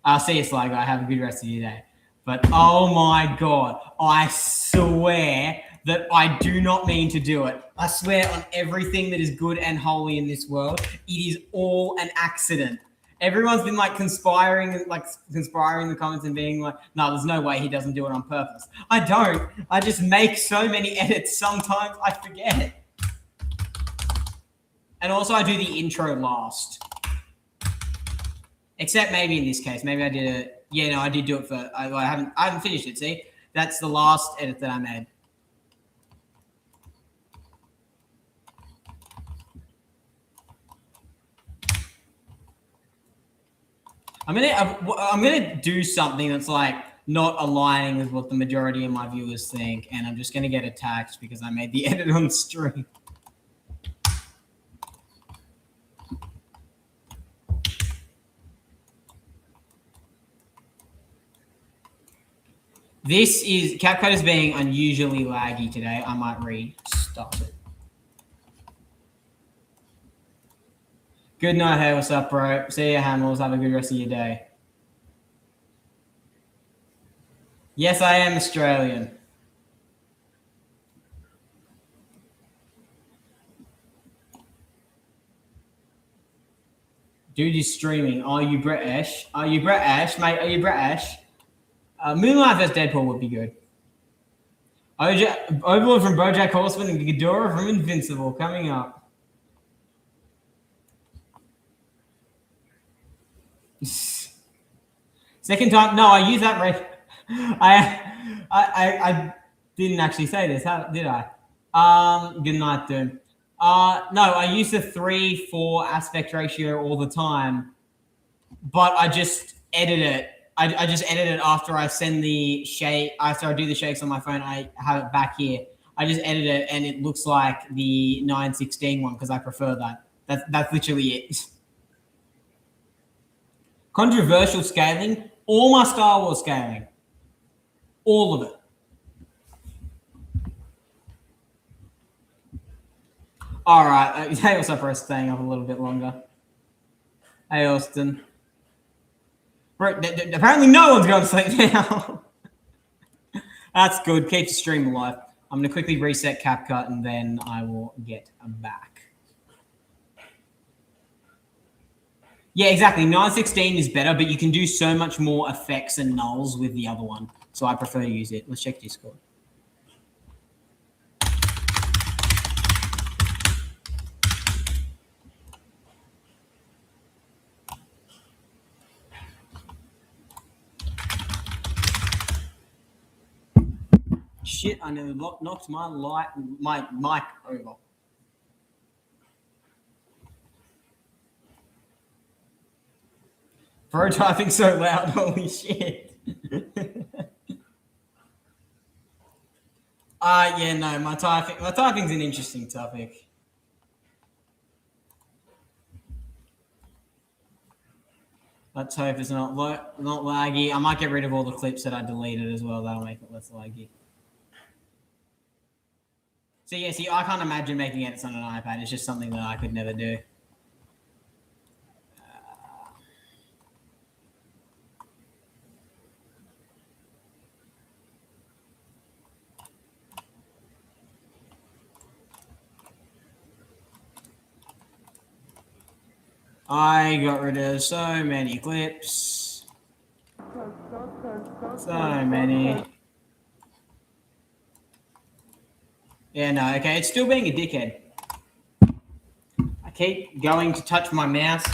I'll see you, Sly Guy. Have a good rest of your day. But oh my God, I swear that I do not mean to do it. I swear on everything that is good and holy in this world, it is all an accident. Everyone's been like conspiring in the comments and being like, no, there's no way he doesn't do it on purpose. I don't. I just make so many edits sometimes I forget. And also I do the intro last. Except maybe in this case, maybe I did it. Yeah, no, I did do it for. I haven't finished it. See, that's the last edit that I made. I'm gonna do something that's like not aligning with what the majority of my viewers think, and I'm just gonna get attacked because I made the edit on stream. This is CapCut is being unusually laggy today. I might restart it. Good night, hey, what's up, bro? See you, Hamels. Have a good rest of your day. Yes, I am Australian. Dude is streaming. Are you British? Are you British, mate? Are you British? Moonlight vs. Deadpool would be good. Overlord from BoJack Horseman and Ghidorah from Invincible coming up. Second time. No, I use that. I didn't actually say this. How did I? Good night, dude. No, I use the 3:4 aspect ratio all the time, but I just edit it. I just edit it after I send the shake. After I do the shakes on my phone, I have it back here. I just edit it, and it looks like the 9:16 one because I prefer that. That's literally it. Controversial scaling. All my Star Wars scaling. All of it. All right. Hey, what's up, for staying up a little bit longer? Hey, Austin. Apparently no one's going to sleep now. That's good. Keep the stream alive. I'm going to quickly reset CapCut and then I will get back. Yeah, exactly. 9:16 is better, but you can do so much more effects and nulls with the other one. So I prefer to use it. Let's check Discord. Shit, I nearly knocked my mic over. Bro, typing so loud, holy shit. Yeah, no, my typing's an interesting topic. Let's hope it's not laggy. I might get rid of all the clips that I deleted as well. That'll make it less laggy. So yeah, see, I can't imagine making edits on an iPad. It's just something that I could never do. I got rid of so many clips. So many. Yeah, no, okay, it's still being a dickhead. I keep going to touch my mouse.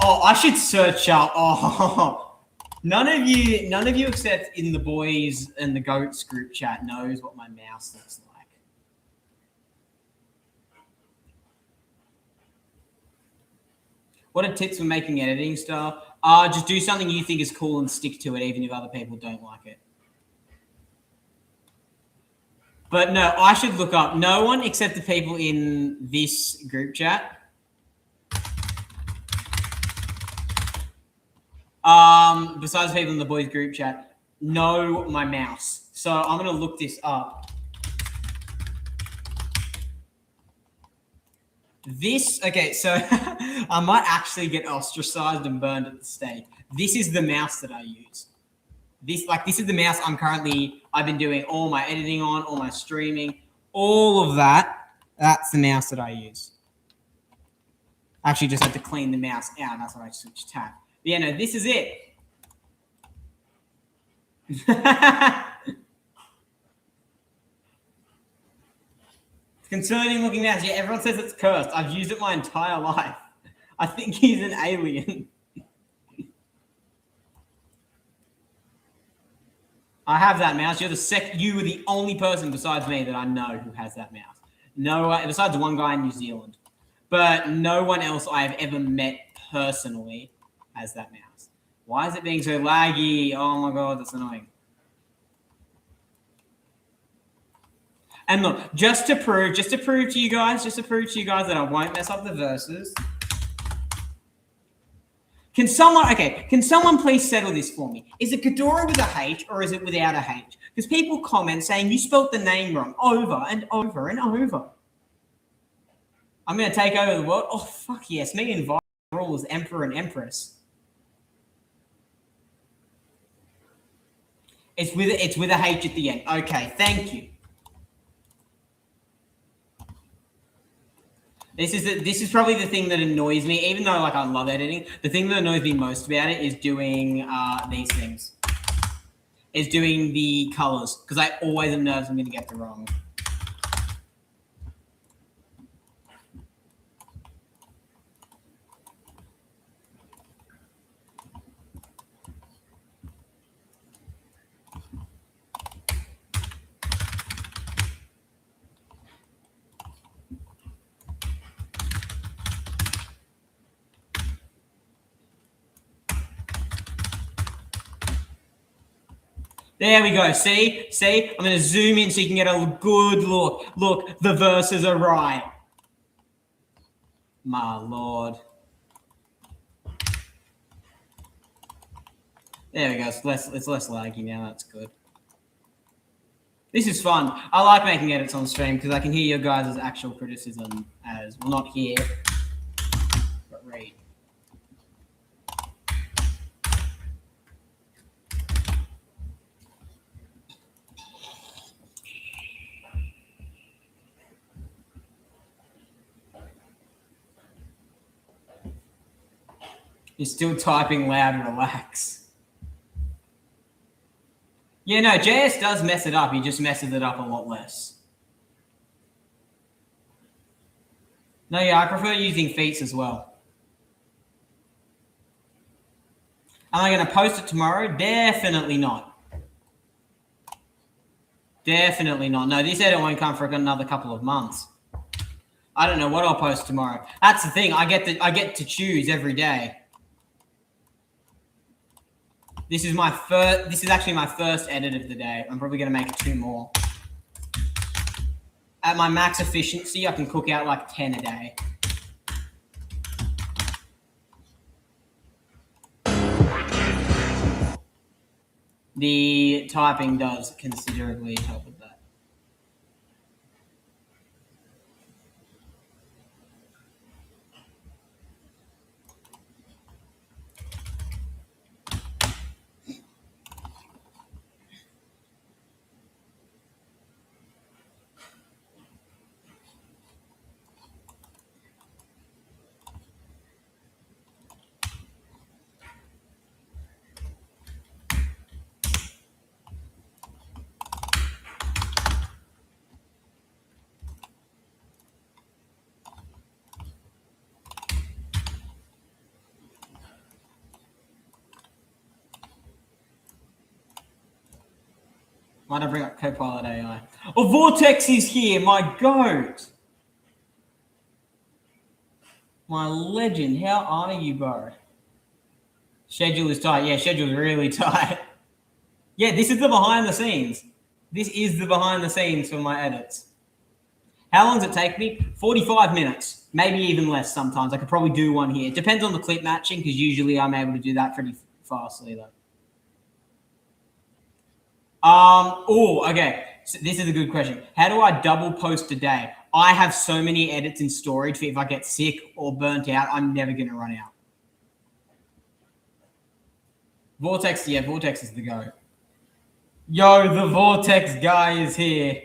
Oh, I should search up. Oh, none of you except in the boys and the goats group chat knows what my mouse looks like. What are tips for making editing stuff? Just do something you think is cool and stick to it, even if other people don't like it. But no, I should look up. No one except the people in this group chat. Besides people in the boys group chat, know my mouse. So I'm gonna look this up. This, okay, so I might actually get ostracized and burned at the stake. This is the mouse that I use. This is the mouse I've been doing all my editing on, all my streaming, all of that. That's the mouse that I use. Actually, just had to clean the mouse out. That's why I switched tab. But yeah, no, this is it. Concerning looking mouse. Yeah, everyone says it's cursed. I've used it my entire life. I think he's an alien. I have that mouse. You were the only person besides me that I know who has that mouse. No, besides one guy in New Zealand, but no one else I have ever met personally has that mouse. Why is it being so laggy? Oh my god, that's annoying. And look, just to prove to you guys that I won't mess up the verses. Can someone please settle this for me? Is it Ghidorah with a H or is it without a H? Because people comment saying you spelt the name wrong over and over and over. I'm going to take over the world. Oh, fuck yes. Me and Vi rule as Emperor and Empress. It's with a H at the end. Okay, thank you. This is probably the thing that annoys me, even though like I love editing. The thing that annoys me most about it is doing these things. Is doing the colors, because I always am nervous I'm going to get the wrong. There we go. See? I'm going to zoom in so you can get a good look. Look, the verses are right. My lord. There we go. It's less laggy now. That's good. This is fun. I like making edits on stream because I can hear your guys' actual criticism as well, not hear, but read. You're still typing loud, relax. Yeah, no, JS does mess it up. He just messes it up a lot less. No, yeah, I prefer using feats as well. Am I going to post it tomorrow? Definitely not. Definitely not. No, this edit won't come for another couple of months. I don't know what I'll post tomorrow. That's the thing. I get to choose every day. This is actually my first edit of the day. I'm probably going to make 2 more. At my max efficiency, I can cook out like 10 a day. The typing does considerably help with that. Why'd I bring up Copilot AI? Oh, Vortex is here, my goat. My legend, how are you, bro? Schedule is tight. Yeah, schedule is really tight. Yeah, this is the behind the scenes. This is the behind the scenes for my edits. How long does it take me? 45 minutes, maybe even less sometimes. I could probably do one here. It depends on the clip matching because usually I'm able to do that pretty fastly though. Oh, okay. So this is a good question. How do I double post a day? I have so many edits in storage for if I get sick or burnt out, I'm never going to run out. Vortex, yeah, Vortex is the go. Yo, the Vortex guy is here.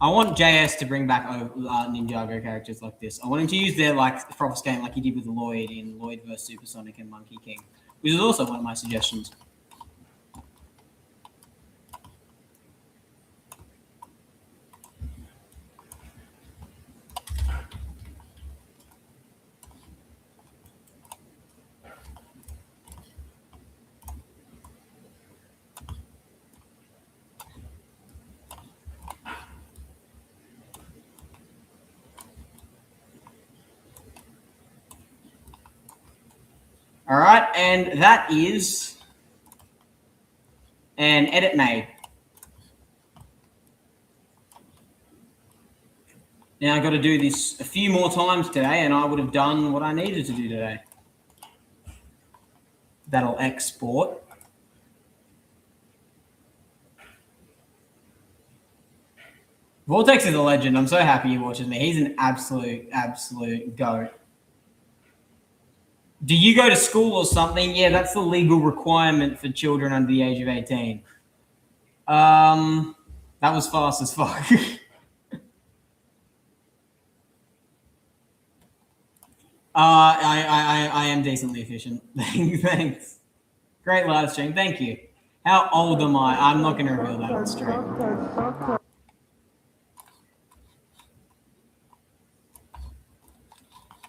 I want JS to bring back Ninjago characters like this. I want him to use their like proper game like he did with Lloyd in Lloyd vs Supersonic and Monkey King, which is also one of my suggestions. All right, and that is an edit made. Now I've got to do this a few more times today, and I would have done what I needed to do today. That'll export. Vortex is a legend. I'm so happy he watches me. He's an absolute goat. Do you go to school or something? Yeah, that's the legal requirement for children under the age of 18. That was fast as fuck. I am decently efficient. Thanks. Great live stream. Thank you. How old am I? I'm not going to reveal that on stream.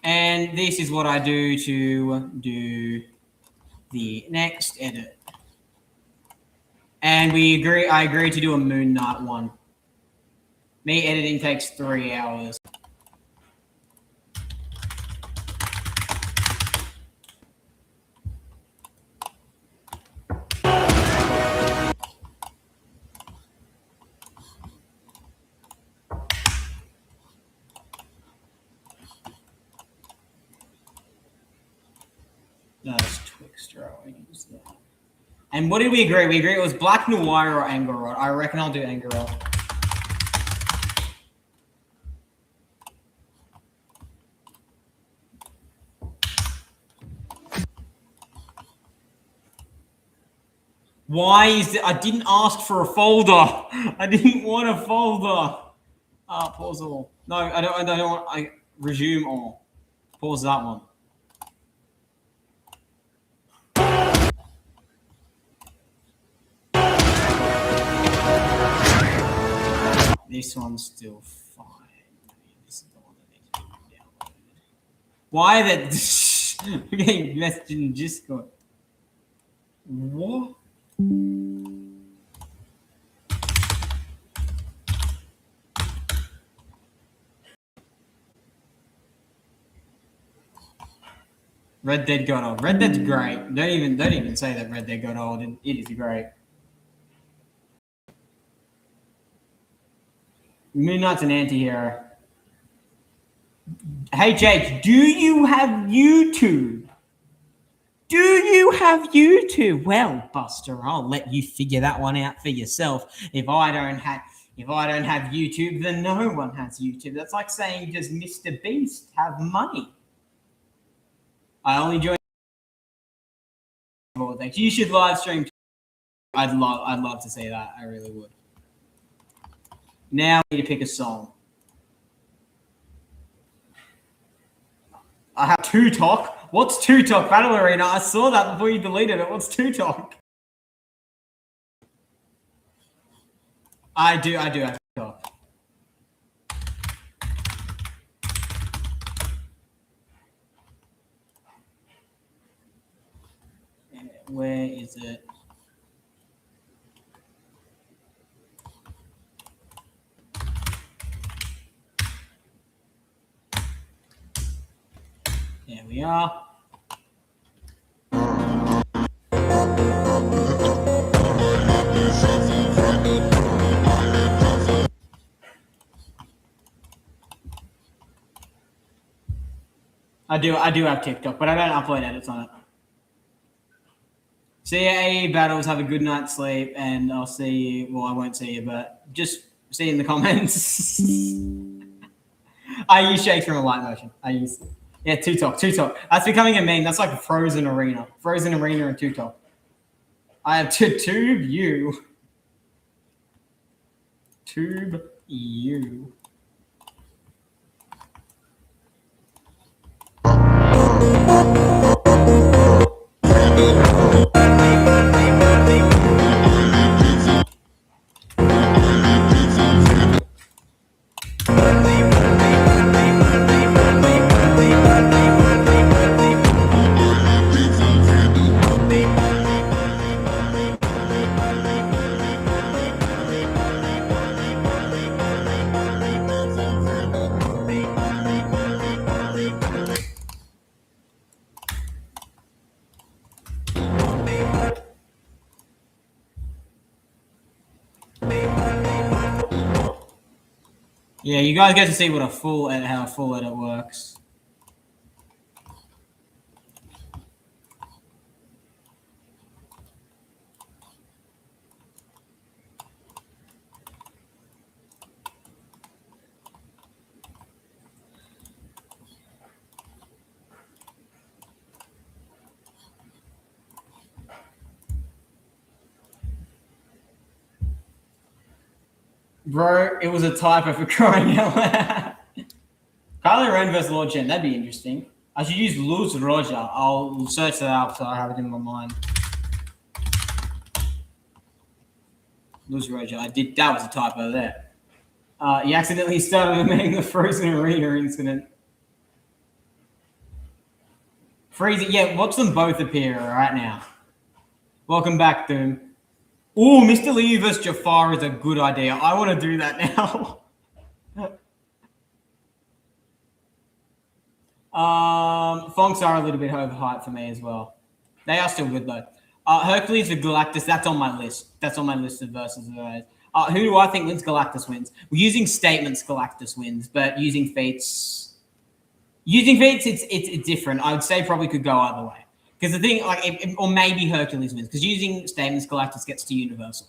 And this is what I do to do the next edit. And I agree to do a Moon Knight one. Me editing takes 3 hours. No, it's Twixter. I use that. And what did we agree? We agreed it was Black Noir or Angorod. I reckon I'll do Angorod. Why is it? I didn't ask for a folder. I didn't want a folder. Pause all. No, I don't want. I resume all. Pause that one. This one's still fine. This is the one that needs to be downloaded. Why that? We're getting messaged in Discord. What? Red Dead got old. Red Dead's great. Don't even say that Red Dead got old. It is great. Moon Knight's an anti-hero. Hey Jake, do you have YouTube? Do you have YouTube? Well, Buster, I'll let you figure that one out for yourself. If I don't have YouTube, then no one has YouTube. That's like saying, does Mr. Beast have money? I only join. You should live stream. I'd love to see that. I really would. Now we need to pick a song. I have Tutok. What's Tutok? Battle Arena. I saw that before you deleted it. What's Tutok? I do have Tutok. Where is it? There we are. I do have TikTok, but I don't upload edits on it. See you AE battles. Have a good night's sleep, and I'll see you. Well, I won't see you, but just see you in the comments. I use shakes from a light motion. Two talk. That's becoming a meme. That's like a Frozen Arena and two talk. I have to tube you. Tube you. Yeah, you guys get to see how a full edit works. Bro, it was a typo for crying out loud. Kylo Ren versus Lord Shen, that'd be interesting. I should use Luz Roger. I'll search that up so I have it in my mind. Luz Roger. That was a typo there. He accidentally started admitting the Frozen Arena incident. Freezing, yeah, watch them both appear right now. Welcome back, Doom. Oh, Mr. Lee vs. Jafar is a good idea. I want to do that now. Fonks are a little bit overhyped for me as well. They are still good though. Hercules or Galactus, that's on my list. That's on my list of versus those. Who do I think wins? Galactus wins. We're using statements, Galactus wins, but using feats, it's different. I would say probably could go either way. Because the thing, or maybe Hercules wins. Because using statements, Galactus gets to Universal,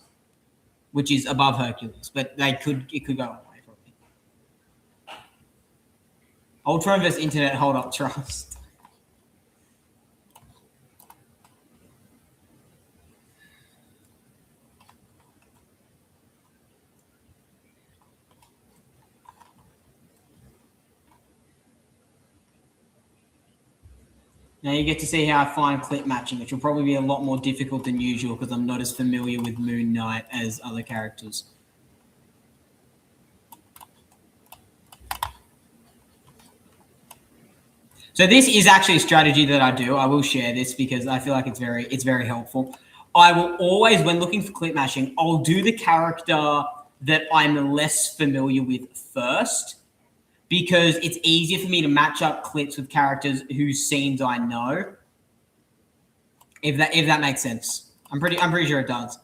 which is above Hercules. But it could go either way probably. Ultron versus Internet, hold up, trust. Now you get to see how I find clip matching, which will probably be a lot more difficult than usual because I'm not as familiar with Moon Knight as other characters. So this is actually a strategy that I do. I will share this because I feel like it's very helpful. I will always, when looking for clip matching, I'll do the character that I'm less familiar with first, because it's easier for me to match up clips with characters whose scenes I know. If that makes sense. I'm pretty sure it does.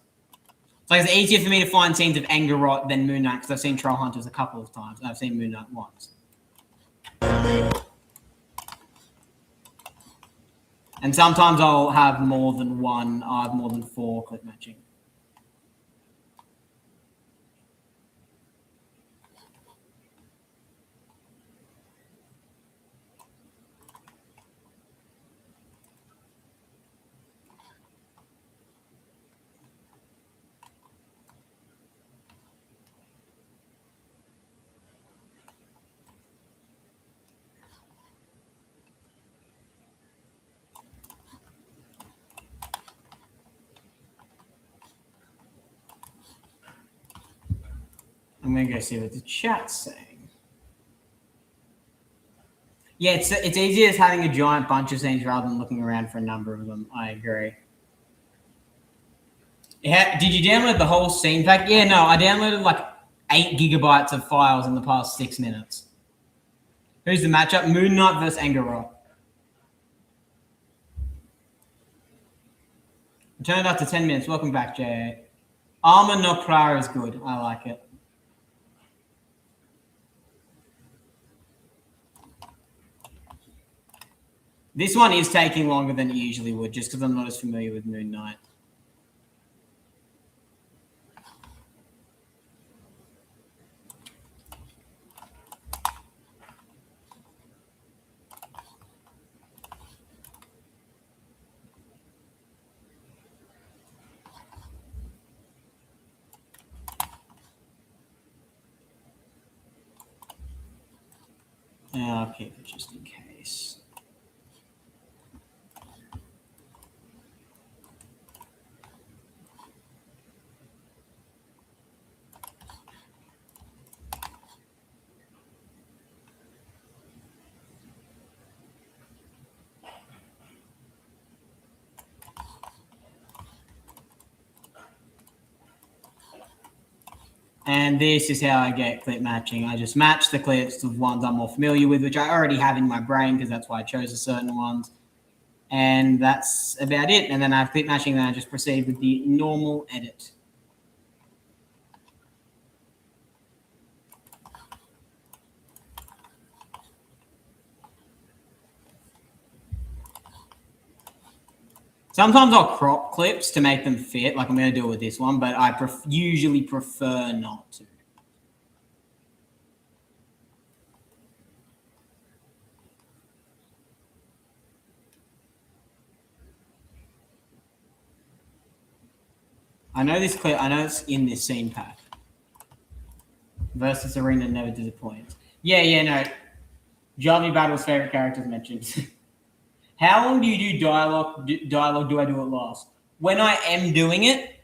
It's like it's easier for me to find scenes of Angerot than Moon Knight because I've seen Troll Hunters a couple of times. I've seen Moon Knight once. And sometimes I'll have more than one. I have more than 4 clip matching. I'm gonna go see what the chat's saying. Yeah, it's easier as having a giant bunch of scenes rather than looking around for a number of them. I agree. Did you download the whole scene pack? Yeah, no, I downloaded like 8 gigabytes of files in the past 6 minutes. Who's the matchup? Moon Knight versus Angerot. Turn it up to 10 minutes. Welcome back, J.A. Armor No Clara is good. I like it. This one is taking longer than it usually would, just because I'm not as familiar with Moon Knight. I'll keep it just in case. And this is how I get clip matching. I just match the clips of ones I'm more familiar with, which I already have in my brain because that's why I chose the certain ones. And that's about it. And then I have clip matching, then I just proceed with the normal edit. Sometimes I'll crop clips to make them fit, like I'm going to do it with this one, but I usually prefer not to. I know this clip, I know it's in this scene pack. Versus Arena never disappoints. Yeah, no. Jarvie Battle's favorite characters mentioned. How long do you do dialogue? Dialogue do I do it last? When I am doing it,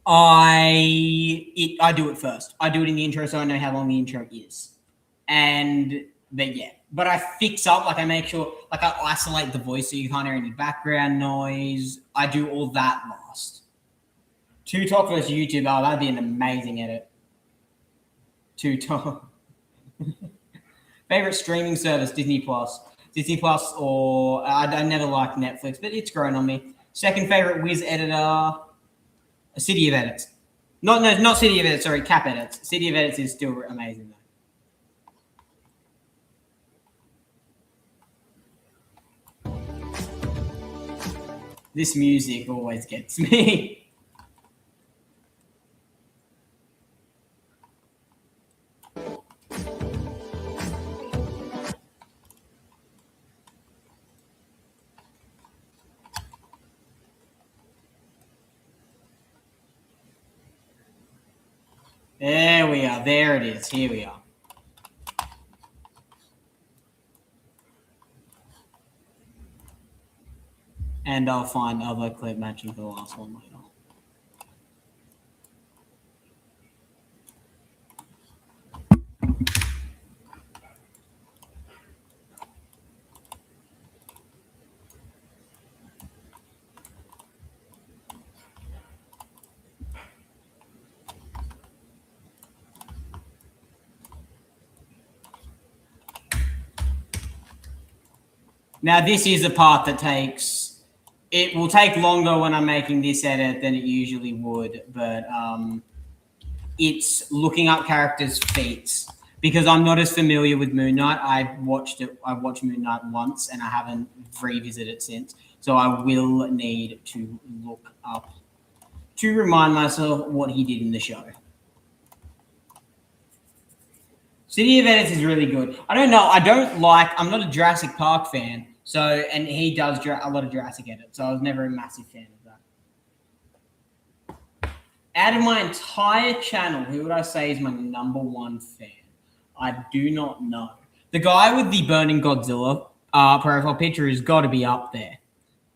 I do it first. I do it in the intro so I know how long the intro is. But I fix up, like I make sure, like I isolate the voice so you can't hear any background noise. I do all that last. Two Talk versus YouTube, oh, that'd be an amazing edit. Two Talk. Favorite streaming service, Disney Plus. Disney Plus, or I never liked Netflix, but it's grown on me. Second favorite Wiz editor, City of Edits. Not City of Edits, sorry, Cap Edits. City of Edits is still amazing though. This music always gets me. There we are. There it is. Here we are. And I'll find other clip matching for the last one later. Now, this is a part that it will take longer when I'm making this edit than it usually would, but it's looking up characters' feats because I'm not as familiar with Moon Knight. I watched Moon Knight once and I haven't revisited it since. So I will need to look up to remind myself what he did in the show. City of Edits is really good. I don't know. I'm not a Jurassic Park fan. So, and he does a lot of Jurassic edits. So I was never a massive fan of that. Out of my entire channel, who would I say is my number one fan? I do not know. The guy with the Burning Godzilla profile picture has got to be up there.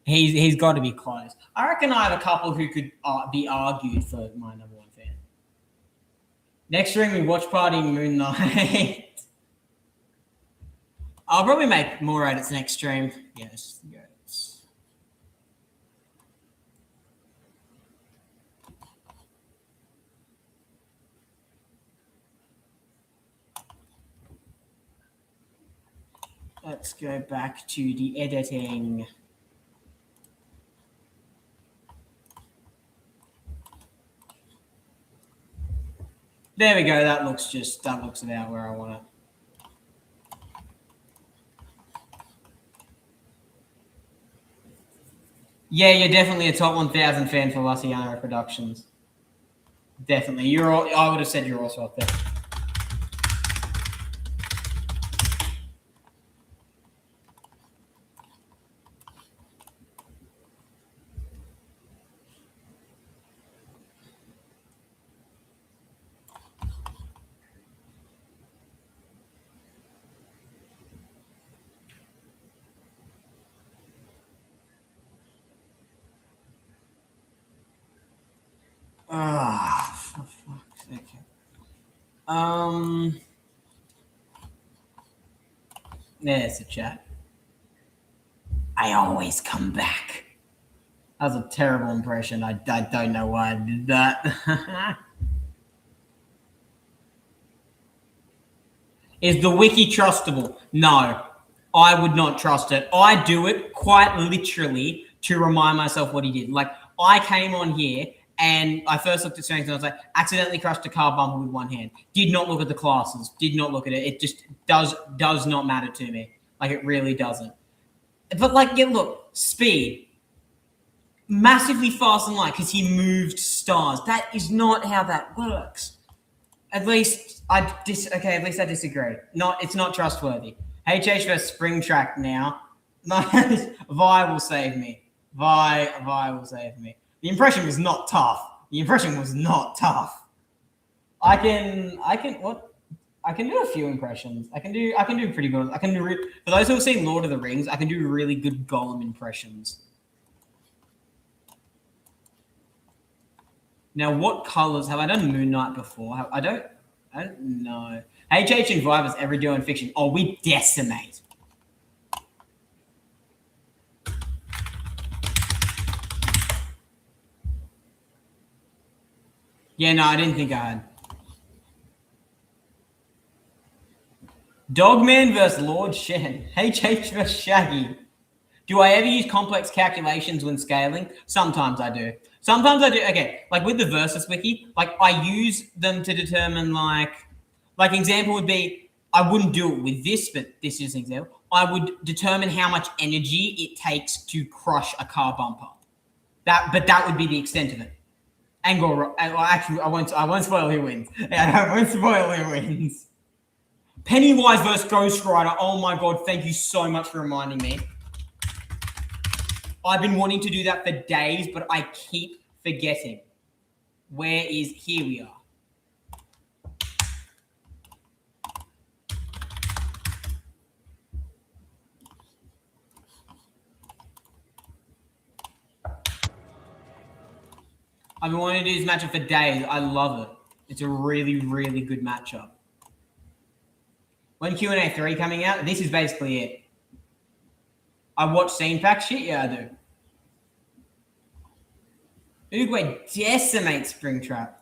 He's got to be close. I reckon I have a couple who could be argued for my number one fan. Next stream, we watch party Moon Knight. I'll probably make more edits next stream. Yes. Let's go back to the editing. There we go. That looks about where I want it. Yeah, you're definitely a top 1,000 fan for Luciano Productions. Definitely. I would have said you're also up there. Ah, for fuck's sake. There's a chat. I always come back. That was a terrible impression. I don't know why I did that. Is the wiki trustable? No, I would not trust it. I do it quite literally to remind myself what he did. Like, I came on here and I first looked at strength and I was like, accidentally crushed a car bumper with one hand. Did not look at the classes. Did not look at it. It just does not matter to me. Like, it really doesn't. But, like, yeah, look, speed. Massively fast and light because he moved stars. That is not how that works. At least at least I disagree. It's not trustworthy. HH versus Springtrap now. Vi will save me. Vi will save me. The impression was not tough. I can do a few impressions. I can do pretty good. For those who have seen Lord of the Rings, I can do really good Gollum impressions. Now, what colors have I done Moon Knight before? I don't know. HH and Vivers ever doing fiction? Oh, we decimate. Yeah, no, I didn't think I had. Dogman versus Lord Shen. HH versus Shaggy. Do I ever use complex calculations when scaling? Sometimes I do. Okay, like with the Versus Wiki, like I use them to determine like example would be, I wouldn't do it with this, but this is an example. I would determine how much energy it takes to crush a car bumper. That would be the extent of it. Well, actually, I won't spoil who wins. I won't spoil who wins. Pennywise versus Ghost Rider. Oh my god, thank you so much for reminding me. I've been wanting to do that for days, but I keep forgetting. Here we are. I've been wanting to do this matchup for days. I love it. It's a really, really good matchup. When Q&A 3 coming out, this is basically it. I watch scene pack shit? Yeah, I do. Uruguay decimates Springtrap.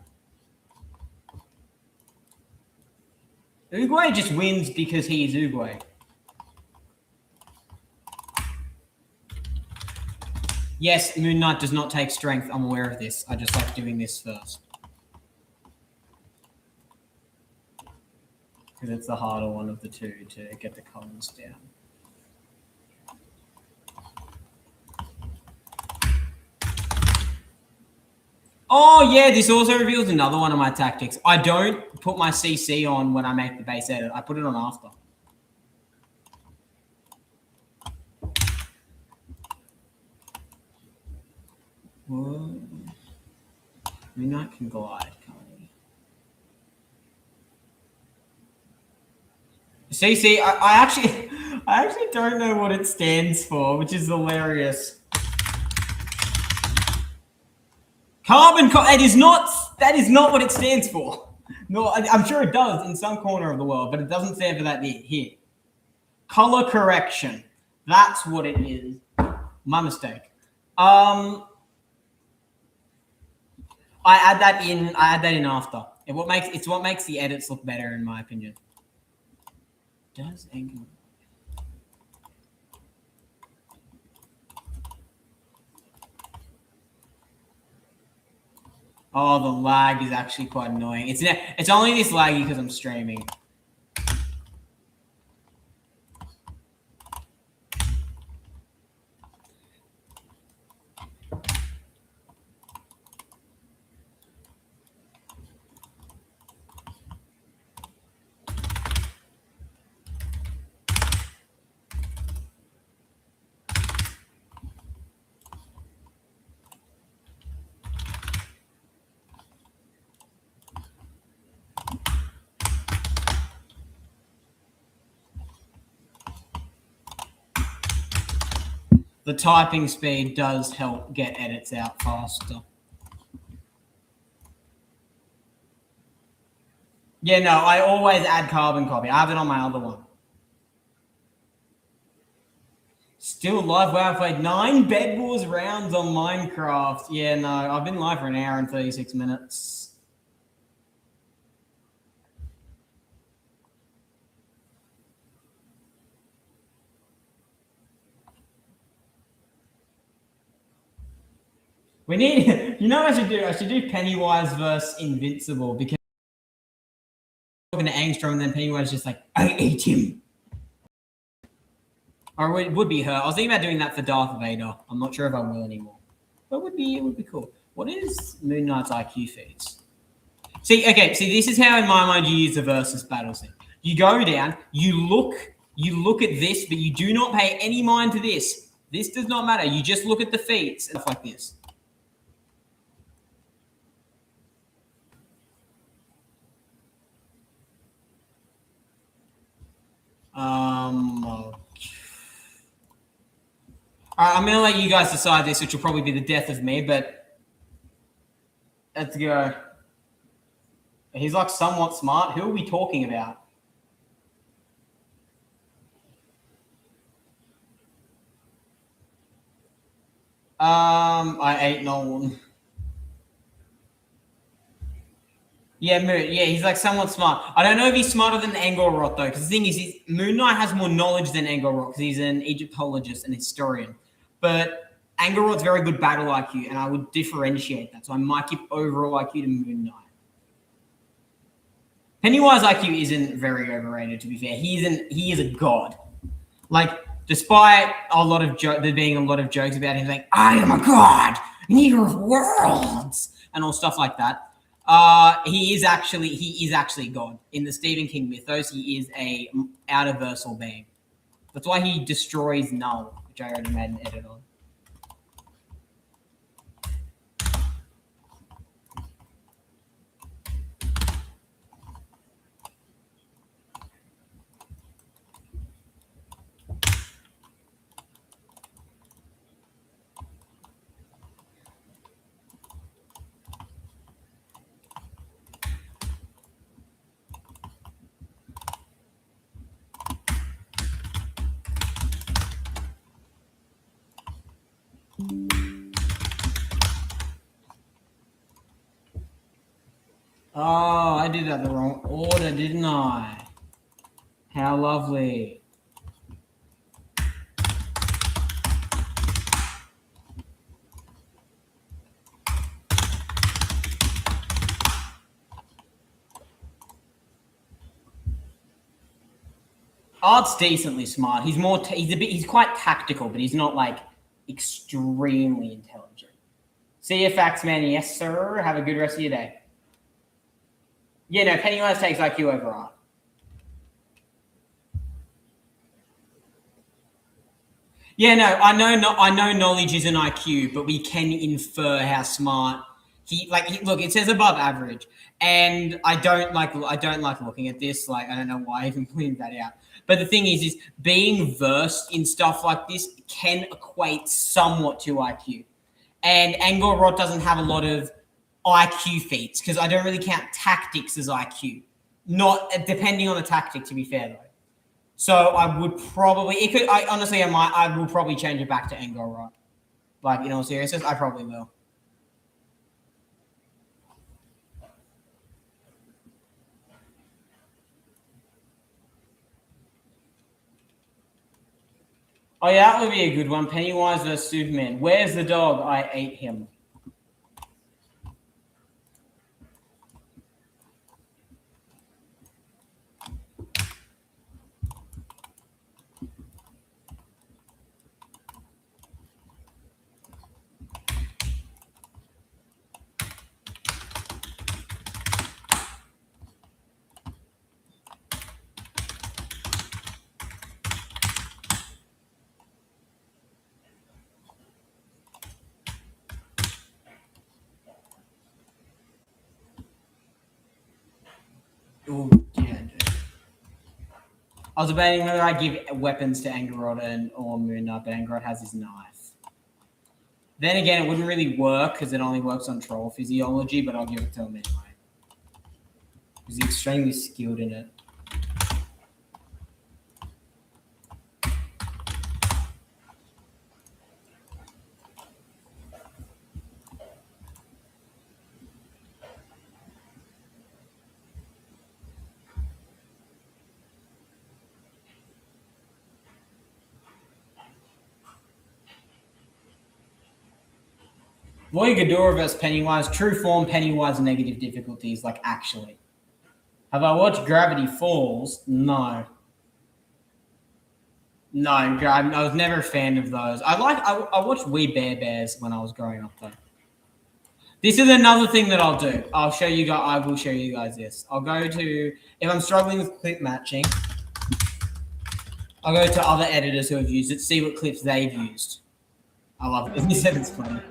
Uruguay just wins because he is Uruguay. Yes, Moon Knight does not take strength. I'm aware of this. I just like doing this first. Because it's the harder one of the two to get the columns down. Oh, yeah, this also reveals another one of my tactics. I don't put my CC on when I make the base edit. I put it on after. Whoa. Midnight can glide, can't he? CC, I actually don't know what it stands for, which is hilarious. That is not what it stands for. No, I'm sure it does in some corner of the world, but it doesn't stand for that here. Color correction. That's what it is. My mistake. I add that in after. It's what makes the edits look better, in my opinion. Does Angular? Oh, the lag is actually quite annoying. It's only this laggy because I'm streaming. the typing speed does help get edits out faster. Yeah, no, I always add carbon copy. I have it on my other one. Still live. Wow, I've played 9 Bed Wars rounds on Minecraft. Yeah, no, I've been live for an hour and 36 minutes. We need, you know what I should do? I should do Pennywise versus Invincible because I'm talking to Angstrom and then Pennywise is just like, I ate him. Or it would be her. I was thinking about doing that for Darth Vader. I'm not sure if I will anymore. But it would be cool. What is Moon Knight's IQ feats? See, this is how in my mind you use the versus battle scene. You go down, you look at this, but you do not pay any mind to this. This does not matter. You just look at the feats and stuff like this. I'm gonna let you guys decide this, which will probably be the death of me, but let's go. He's like somewhat smart. Who are we talking about? I ate Nolan. Yeah, Moon. Yeah, he's like somewhat smart. I don't know if he's smarter than Angor though, because the thing is, Moon Knight has more knowledge than Angor because he's an Egyptologist and historian. But Angorot's very good battle IQ, and I would differentiate that. So I might give overall IQ to Moon Knight. Pennywise IQ isn't very overrated, to be fair. He is a god. Like, despite there being a lot of jokes about him saying, I am a god, neither of worlds, and all stuff like that. He is actually God. In the Stephen King mythos, he is a outerversal being. That's why he destroys Null, which I already made an edit on. Oh, I did that the wrong order, didn't I? How lovely. Art's decently smart. He's quite tactical, but he's not like extremely intelligent. See you, Faxman. Yes, sir. Have a good rest of your day. Yeah, no, Pennywise takes IQ over Art. Yeah, no, I know knowledge is an IQ, but we can infer how smart look, it says above average, and I don't like looking at this. Like, I don't know why I even pointed that out. But the thing is being versed in stuff like this can equate somewhat to IQ. And Angor doesn't have a lot of IQ feats because I don't really count tactics as IQ. Not depending on the tactic, to be fair though. So I would probably I will probably change it back to Angor. Like, in all seriousness, I probably will. Oh yeah, that would be a good one. Pennywise versus Superman. Where's the dog? I ate him. Oh, yeah. I was debating whether I give weapons to Angorod or Moon Knight, but Angorod has his knife. Then again, it wouldn't really work because it only works on troll physiology, but I'll give it to him anyway. He's extremely skilled in it. Voyagadora versus Pennywise, true form, Pennywise negative difficulties, like actually. Have I watched Gravity Falls? No. No, I was never a fan of those. I watched We Bare Bears when I was growing up though. This is another thing that I'll do. I will show you guys this. I'll go to, if I'm struggling with clip matching, I'll go to other editors who have used it, see what clips they've used. I love it. He said it's funny.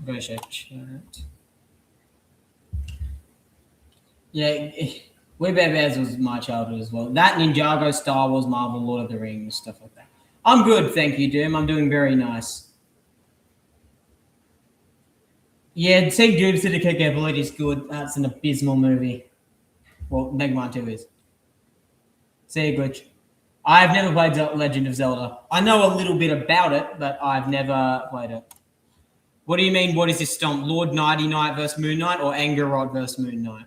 Go check chat. Yeah, We Bare Bears was my childhood as well. That, Ninjago, Star Wars, Marvel, Lord of the Rings, stuff like that. I'm good, thank you, Doom. I'm doing very nice. Yeah, seeing Doomsday capability is good. That's an abysmal movie. Well, Megamind 2 is. See you, Glitch. I've never played Legend of Zelda. I know a little bit about it, but I've never played it. What do you mean, what is this stomp? Lord Nighty Knight versus Moon Knight or Angerod versus Moon Knight?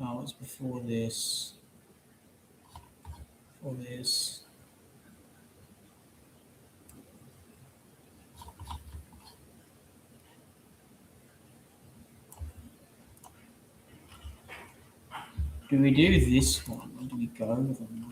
Oh, it was before this. Before this. Do we do this one or do we go with another?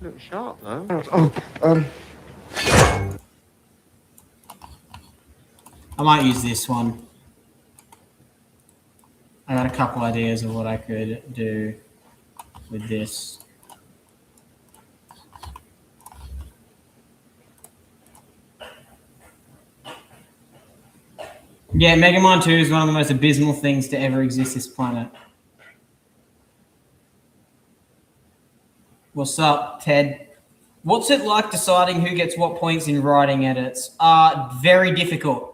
Look sharp though. I might use this one. I got a couple ideas of what I could do with this. Yeah, Megamind 2 is one of the most abysmal things to ever exist this planet. What's up, Ted? What's it like deciding who gets what points in writing edits? Very difficult.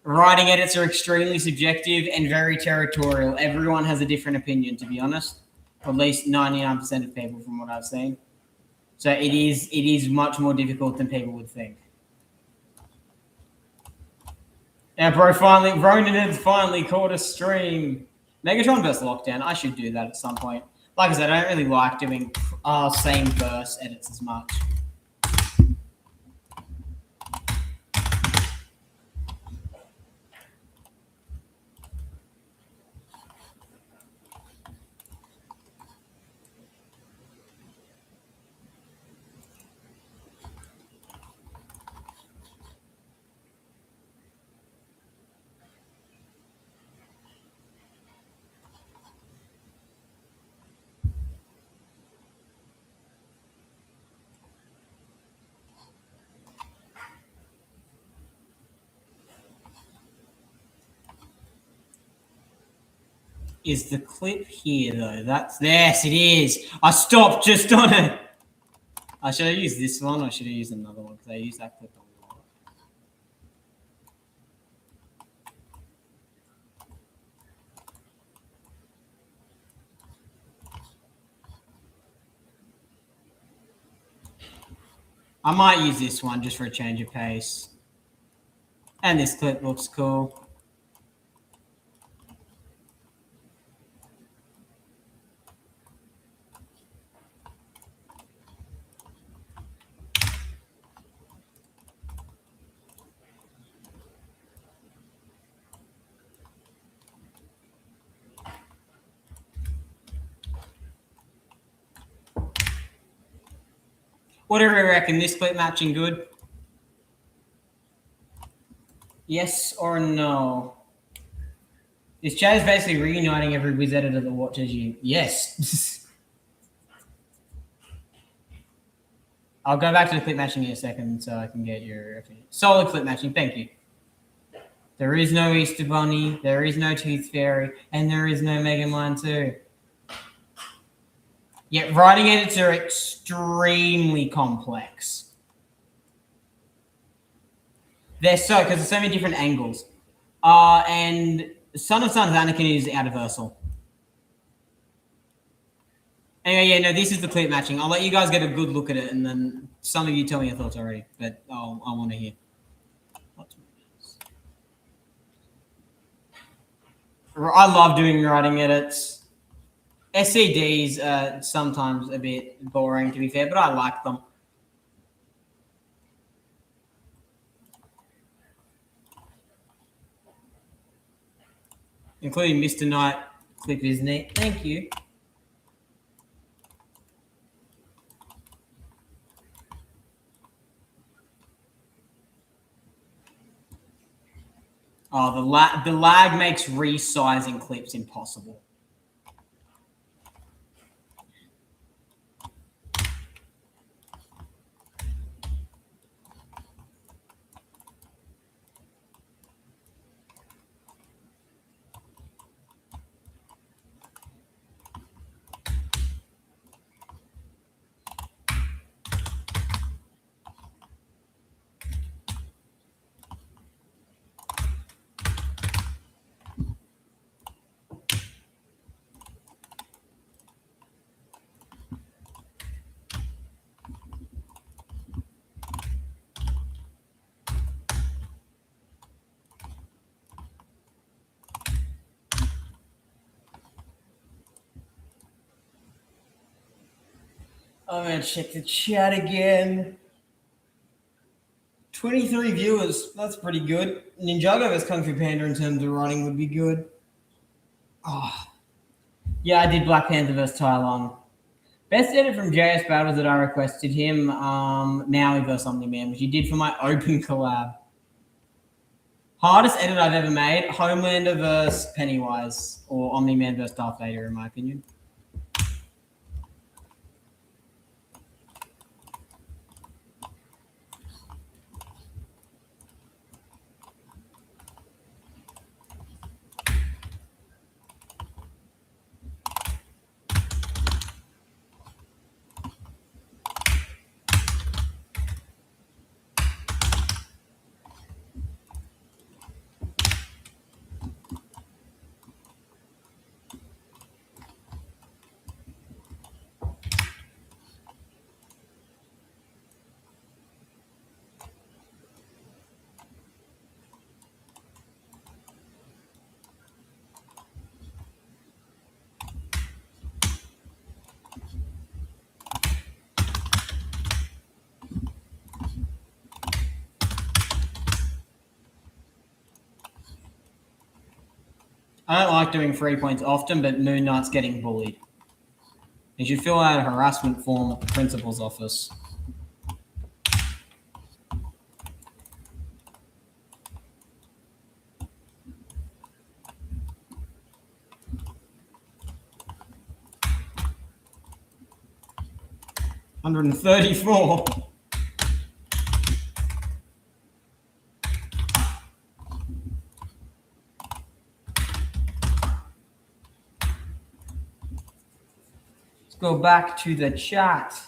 Writing edits are extremely subjective and very territorial. Everyone has a different opinion, to be honest. At least 99% of people from what I've seen. So it is much more difficult than people would think. Yeah, bro, Ronan has finally caught a stream. Megatron vs. Lockdown. I should do that at some point. Like I said, I don't really like doing same verse edits as much. Is the clip here though? Yes, it is. I stopped just on it. I should have used this one or should have used another one because I used that clip a lot. I might use this one just for a change of pace. And this clip looks cool. What do you reckon? This clip matching good? Yes or no? This chat is basically reuniting every Wiz editor that watches you. Yes. I'll go back to the clip matching in a second so I can get your opinion. Solid clip matching, thank you. There is no Easter Bunny, there is no Tooth Fairy, and there is no Megamind 2. Yet writing edits are extremely complex. They're so, because there's so many different angles. And Son of Sons Anakin is out-of-versal. Anyway, yeah, no, this is the clip matching. I'll let you guys get a good look at it, and then some of you tell me your thoughts already, but I want to hear. I love doing writing edits. SCDs are sometimes a bit boring, to be fair, but I like them. Including Mr. Knight clip is neat. Thank you. Oh, the lag makes resizing clips impossible. I'm going to check the chat again. 23 viewers. That's pretty good. Ninjago vs Kung Fu Panda in terms of writing would be good. Oh. Yeah, I did Black Panther vs Tai Lung. Best edit from JS Battles that I requested him, Maui vs Omni-Man, which he did for my open collab. Hardest edit I've ever made, Homelander vs Pennywise, or Omni-Man vs Darth Vader, in my opinion. I don't like doing 3 points often, but Moon Knight's getting bullied. You should fill out a harassment form at the principal's office. $134. Go back to the chat.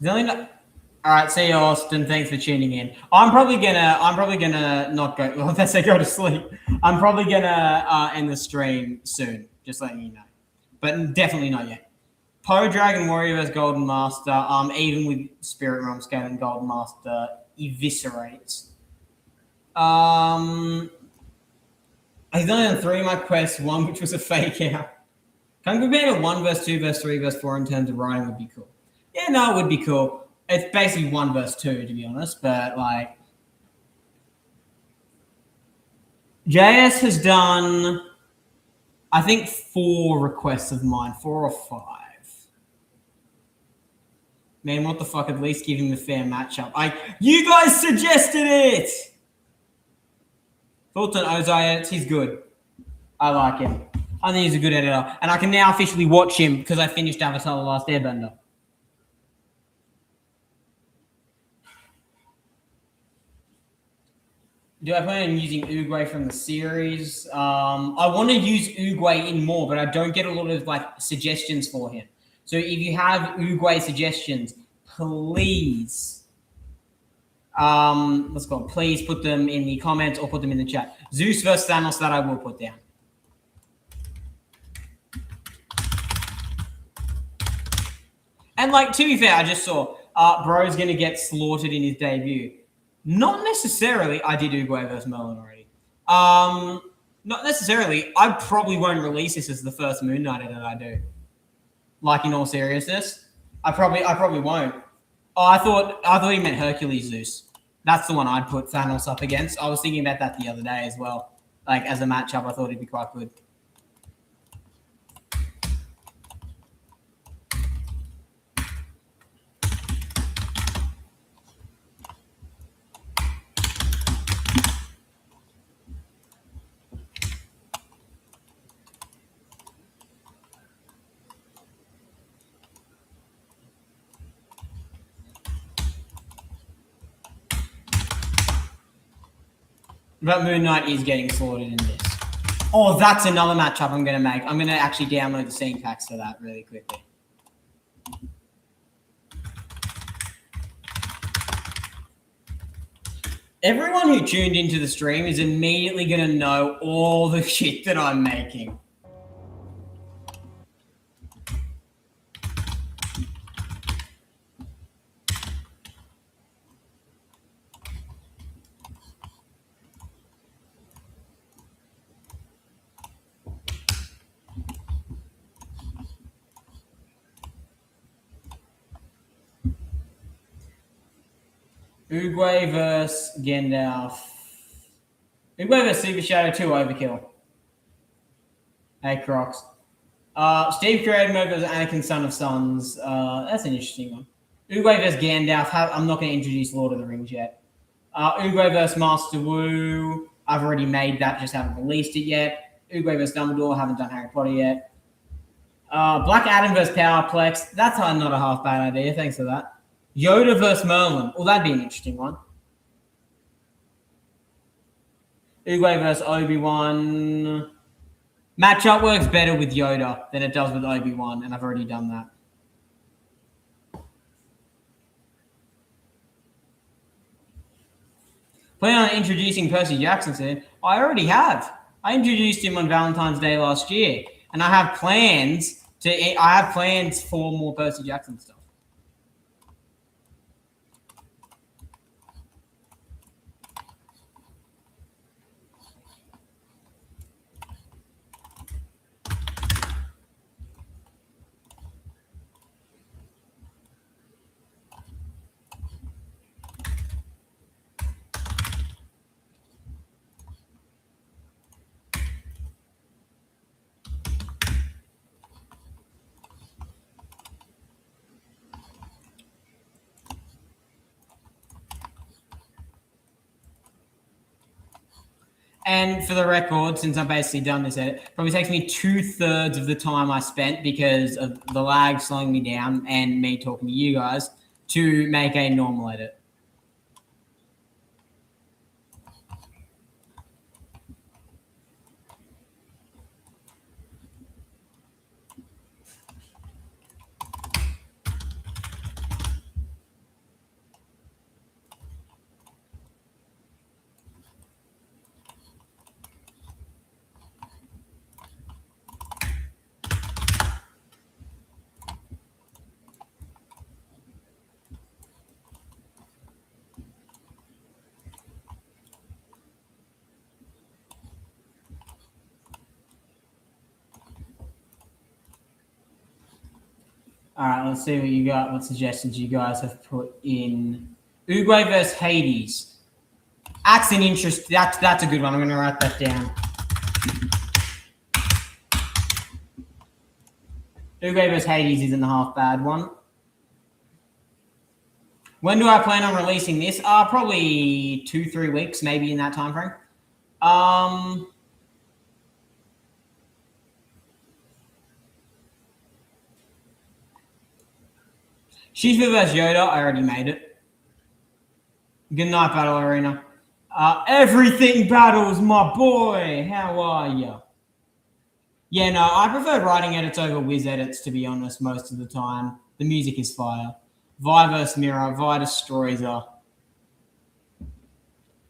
All right, see you, Austin. Thanks for tuning in. I'm probably gonna not go. Well, let's say go to sleep. I'm probably gonna end the stream soon. Just letting you know, but definitely not yet. Poe Dragon Warrior versus Golden Master, even with Spirit Realm scaling, Golden Master eviscerates. He's done on 3 of my quests, 1 which was a fake out. Can compare to 1 versus 2 versus 3 versus 4 in terms of writing would be cool. Yeah, no, it would be cool. It's basically 1 versus 2 to be honest, but like JS has done, I think 4 requests of mine, 4 or 5. Man, what the fuck? At least give him a fair matchup. You guys suggested it. Thoughts on Ozai? He's good. I like him. I think he's a good editor, and I can now officially watch him because I finished Avatar: The Last Airbender. Do I plan on using Oogway from the series? I want to use Oogway in more, but I don't get a lot of like suggestions for him. So if you have Oogway suggestions, please, please put them in the comments or put them in the chat. Zeus versus Thanos, that I will put down. And like, to be fair, I just saw Bro's going to get slaughtered in his debut. Not necessarily. I did Oogway versus Merlin already. Not necessarily. I probably won't release this as the first Moon Knight edit I do. Like, in all seriousness, I probably won't. Oh, I thought he meant Hercules Zeus. That's the one I'd put Thanos up against. I was thinking about that the other day as well. Like, as a matchup, I thought he'd be quite good. But Moon Knight is getting slaughtered in this. Oh, that's another matchup I'm going to make. I'm going to actually download the scene packs for that really quickly. Everyone who tuned into the stream is immediately going to know all the shit that I'm making. Oogway versus Gandalf. Oogway versus Super Shadow 2 Overkill. Hey, Crocs. Steve created mode versus Anakin Son of Sons. That's an interesting one. Oogway versus Gandalf. I'm not going to introduce Lord of the Rings yet. Oogway versus Master Wu. I've already made that, just haven't released it yet. Oogway versus Dumbledore. Haven't done Harry Potter yet. Black Adam versus Powerplex. That's not a half bad idea. Thanks for that. Yoda versus Merlin. Well, that'd be an interesting one. Oogway versus Obi-Wan. Matchup works better with Yoda than it does with Obi-Wan, and I've already done that. Plan on introducing Percy Jackson soon. I already have. I introduced him on Valentine's Day last year, and I have plans for more Percy Jackson stuff. And for the record, since I've basically done this edit, probably takes me 2/3 of the time I spent because of the lag slowing me down and me talking to you guys to make a normal edit. All right, let's see what you got. What suggestions you guys have put in? Uruguay versus Hades. That's an interest. That's a good one. I'm going to write that down. Uruguay versus Hades isn't a half bad one. When do I plan on releasing this? Probably 2-3 weeks, maybe in that time frame. Shifu vs Yoda, I already made it. Good night, Battle Arena. Everything Battles, my boy. How are you? Yeah, no, I prefer writing edits over whiz edits, to be honest, most of the time. The music is fire. Vi vs Mirror, Vi destroys her.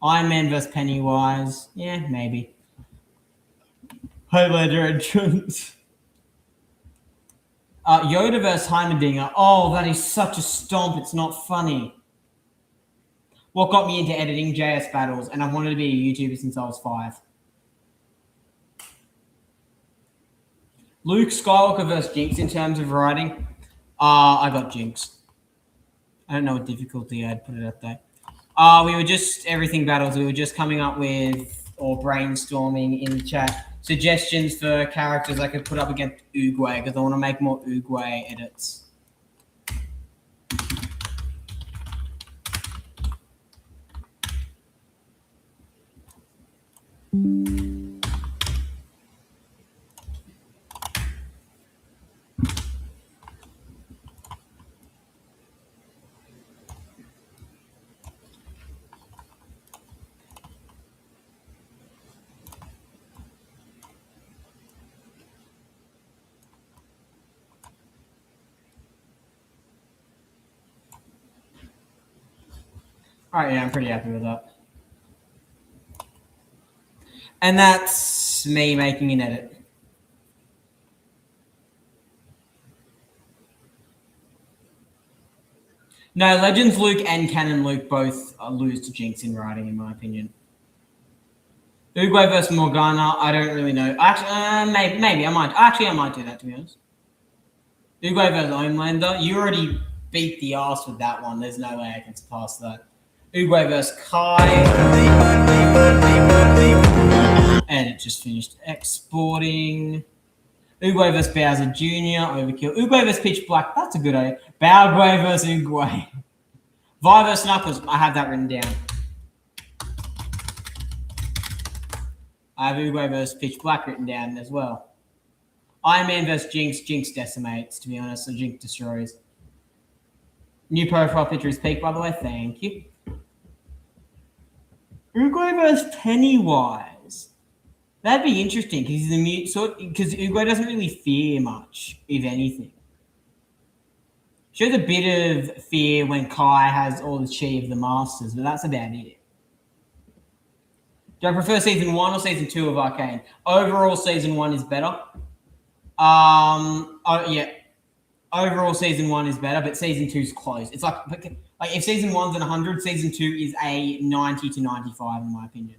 Iron Man vs Pennywise, yeah, maybe. Highlander entrance. Yoda vs Heimerdinger. Oh, that is such a stomp. It's not funny. What got me into editing? JS Battles, and I've wanted to be a YouTuber since I was 5. Luke Skywalker versus Jinx in terms of writing. I got Jinx. I don't know what difficulty I'd put it at though. We were just everything battles. We were just coming up with or brainstorming in the chat suggestions for characters I could put up against Uguay because I want to make more Uguay edits. All right, yeah, I'm pretty happy with that. And that's me making an edit. No, Legends Luke and Canon Luke both lose to Jinx in writing, in my opinion. Uguay versus Morgana, I don't really know. Actually, maybe I might. Actually, I might do that, to be honest. Uguay versus Homelander, you already beat the ass with that one. There's no way I can surpass that. Uguay versus Kai. And it just finished exporting. Uguay vs Bowser Jr. Overkill. Uguay vs Pitch Black. That's a good idea. Balguay vs Uguay. Vi vs Knuckles. I have that written down. I have Uguay vs Pitch Black written down as well. Iron Man vs Jinx. Jinx decimates, to be honest. So Jinx destroys. New profile picture is peak, by the way. Thank you. Uguay vs Pennywise. That'd be interesting because he's the mute sort. Because Uguay doesn't really fear much, if anything. Shows a bit of fear when Kai has all the chi of the Masters, but that's about it. Do I prefer season 1 or season 2 of Arcane? Overall, season 1 is better. Yeah. Overall, season 1 is better, but season 2 is close. It's like if season 1's an 100, season 2 is a 90 to 95, in my opinion.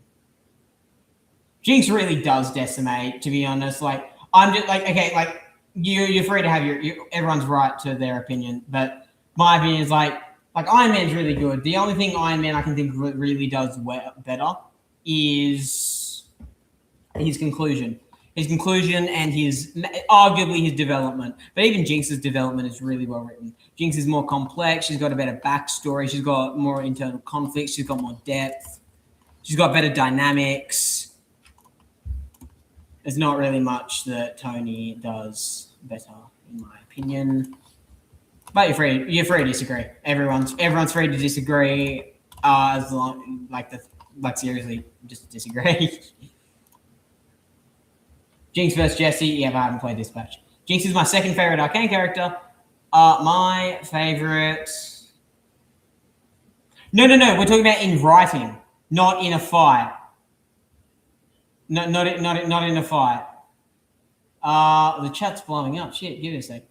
Jinx really does decimate, to be honest. Like, I'm just like, okay, like, you're free to have everyone's right to their opinion, but my opinion is like Iron Man's really good. The only thing Iron Man I can think really does better is his conclusion. His conclusion and arguably his development. But even Jinx's development is really well written. Jinx is more complex. She's got a better backstory. She's got more internal conflict. She's got more depth. She's got better dynamics. There's not really much that Tony does better, in my opinion. But you're free to disagree. Everyone's free to disagree. As long seriously, just disagree. Jinx vs Jesse. Yeah, but I haven't played this patch. Jinx is my second favorite Arcane character. My favorite. No. We're talking about in writing, not in a fight. No, not in a fight. The chat's blowing up. Shit, give it a sec.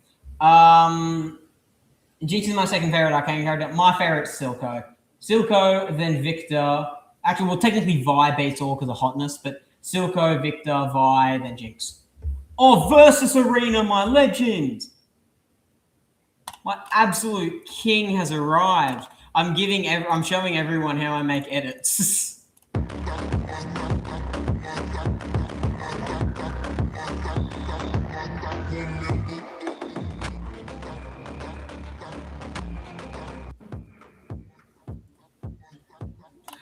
Jinx is my second favorite Arcane character. My favorite is Silco. Silco, then Victor. Actually, well, technically Vi beats all because of hotness, but Silco, Victor, Vi, then Jinx. Oh, Versus Arena, my legend. My absolute king has arrived. I'm showing everyone how I make edits.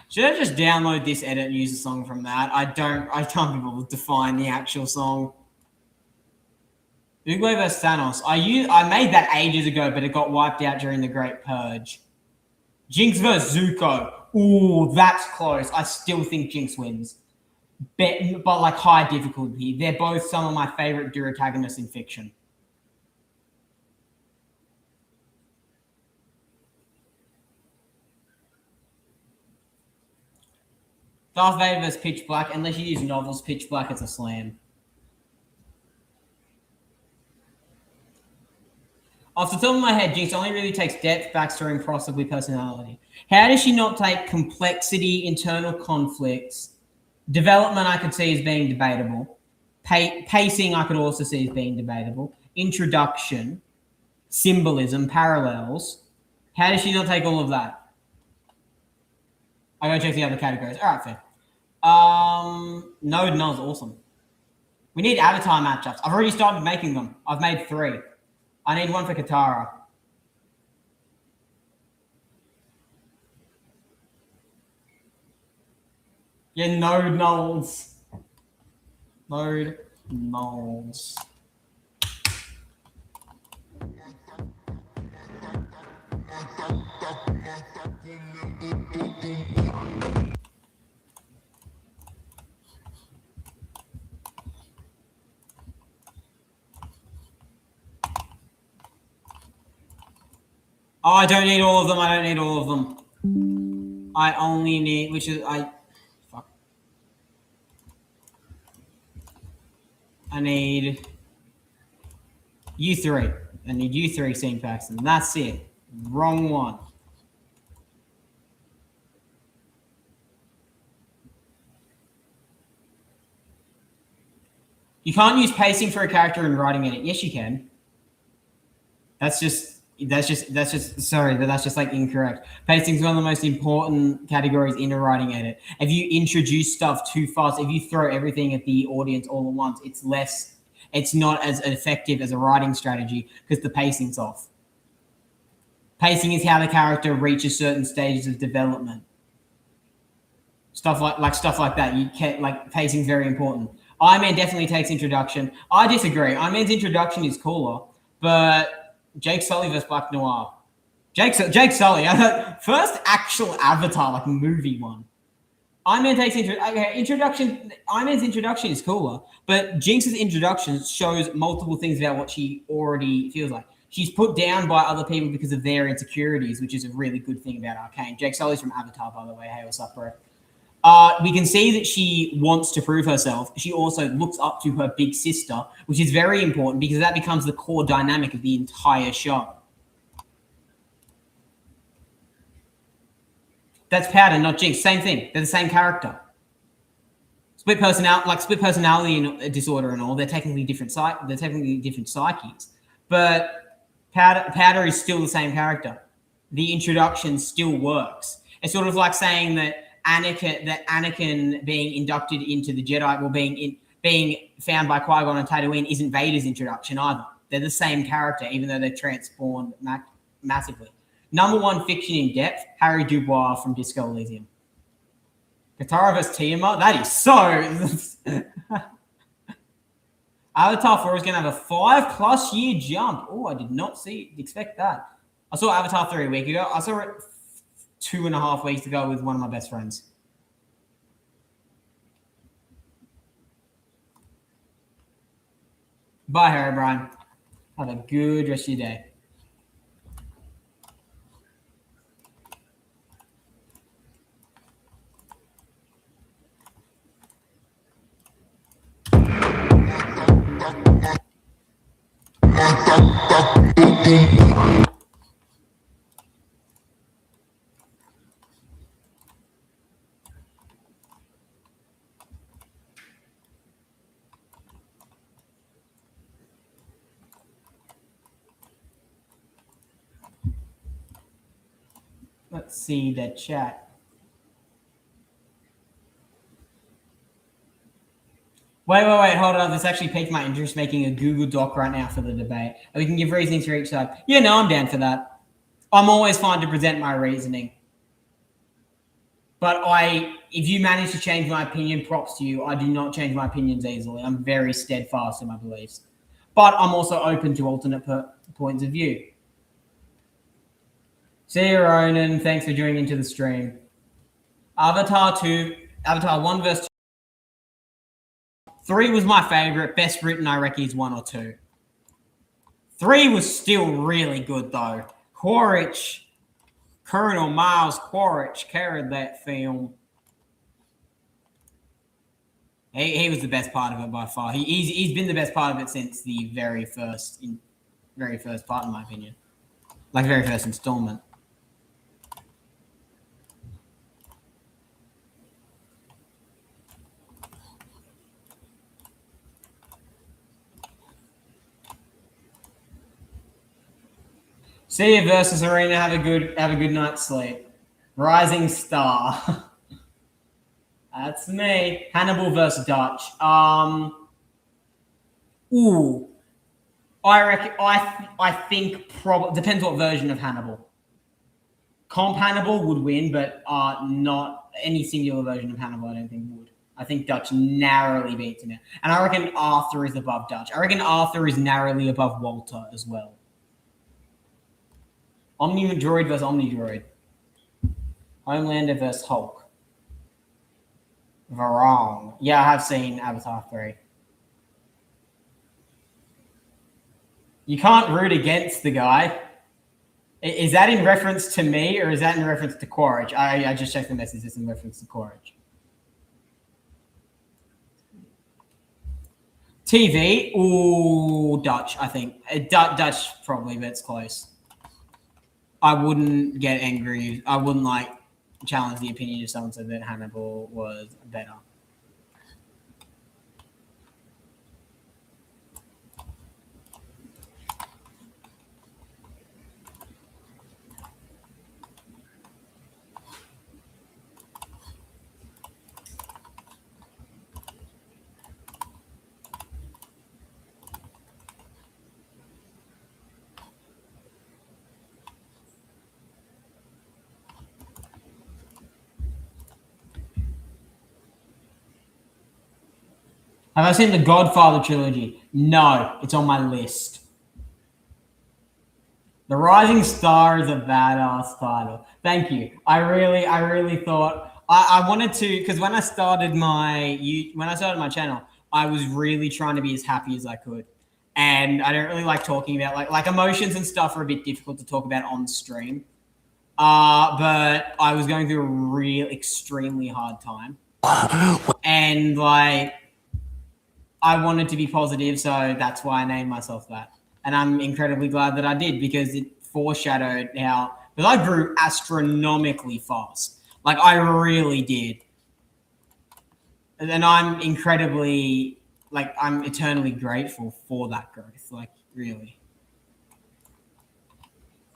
Should I just download this edit and use the song from that? I can't be able to define the actual song. Uruguay vs Thanos. I made that ages ago, but it got wiped out during the Great Purge. Jinx vs Zuko. Ooh, that's close. I still think Jinx wins. But like high difficulty. They're both some of my favorite durantagonists in fiction. Darth Vader vs Pitch Black. Unless you use novels, Pitch Black, it's a slam. Off the top of my head, Jinx only really takes depth, backstory, and possibly personality. How does she not take complexity, internal conflicts, development? I could see as being debatable. Pacing, I could also see as being debatable. Introduction, symbolism, parallels. How does she not take all of that? I gotta check the other categories. All right, fair. Node Null's awesome. We need avatar matchups. I've already started making them. I've made 3. I need one for Katara. Yeah, Node Knowles. Node Knowles. Oh, I don't need all of them. I don't need all of them. I only need, fuck. I need U3. I need U3 scene packs, and that's it. Wrong one. You can't use pacing for a character in writing edit. Yes, you can. That's just sorry, but that's just like incorrect. Pacing is one of the most important categories in a writing edit. If you introduce stuff too fast, if you throw everything at the audience all at once, it's not as effective as a writing strategy because the pacing's off. Pacing is how the character reaches certain stages of development. Stuff like that. You can't like pacing is very important. Iron Man definitely takes introduction. I disagree. Iron Man's introduction is cooler, but Jake Sully versus Black Noir. Jake Sully, first actual Avatar like movie one. Iron Man takes introduction. Iron Man's introduction is cooler, but Jinx's introduction shows multiple things about what she already feels like. She's put down by other people because of their insecurities, which is a really good thing about Arcane. Jake Sully's from Avatar, by the way. Hey, what's up, bro? We can see that she wants to prove herself. She also looks up to her big sister, which is very important because that becomes the core dynamic of the entire show. That's Powder, not Jinx. Same thing. They're the same character. Split personality disorder and all. They're technically different. They're technically different psyches, but Powder is still the same character. The introduction still works. It's sort of like saying that Anakin being inducted into the Jedi, or being found by Qui-Gon on Tatooine, isn't Vader's introduction either. They're the same character, even though they're transformed massively. Number 1 fiction in depth, Harry Dubois from Disco Elysium. Katara vs. Tiamat, that is so... Avatar 4 is going to have a 5+ year jump. Oh, I did not expect that. I saw Avatar 3 a week ago. I saw it 2.5 weeks ago with one of my best friends. Bye, Harry Brian. Have a good rest of your day. Let's see the chat. Wait, hold on. This actually piqued my interest making a Google Doc right now for the debate. And we can give reasonings for each side. Yeah, no, I'm down for that. I'm always fine to present my reasoning. But if you manage to change my opinion, props to you. I do not change my opinions easily. I'm very steadfast in my beliefs. But I'm also open to alternate points of view. See you, Ronan. Thanks for joining into the stream. Avatar 1 verse 2. 3 was my favorite. Best written, I reckon, is 1 or 2. 3 was still really good, though. Quaritch, Colonel Miles Quaritch carried that film. He was the best part of it by far. He's been the best part of it since the very first part, in my opinion. Like, very first installment. See you versus Arena. Have a good night's sleep. Rising Star. That's me. Hannibal versus Dutch. Ooh. I reckon. I think probably depends what version of Hannibal. Comp Hannibal would win, but not any singular version of Hannibal. I don't think would. I think Dutch narrowly beats him out. And I reckon Arthur is above Dutch. I reckon Arthur is narrowly above Walter as well. Omnidroid versus Omnidroid. Homelander versus Hulk. Varong. Yeah, I have seen Avatar 3. You can't root against the guy. Is that in reference to me or is that in reference to Quaritch? I just checked the message. It's in reference to Quaritch. TV. Ooh, Dutch, I think. Dutch probably, but it's close. I wouldn't get angry. I wouldn't challenge the opinion if someone said that Hannibal was better. Have I seen the Godfather trilogy? No, it's on my list. The Rising Star is a badass title. Thank you. I really thought I wanted to, because when I started my channel, I was really trying to be as happy as I could, and I don't really like talking about like emotions and stuff are a bit difficult to talk about on stream. But I was going through a real extremely hard time, and I wanted to be positive, so that's why I named myself that. And I'm incredibly glad that I did because it foreshadowed how, because I grew astronomically fast. Like, I really did. And I'm incredibly, I'm eternally grateful for that growth. Like, really.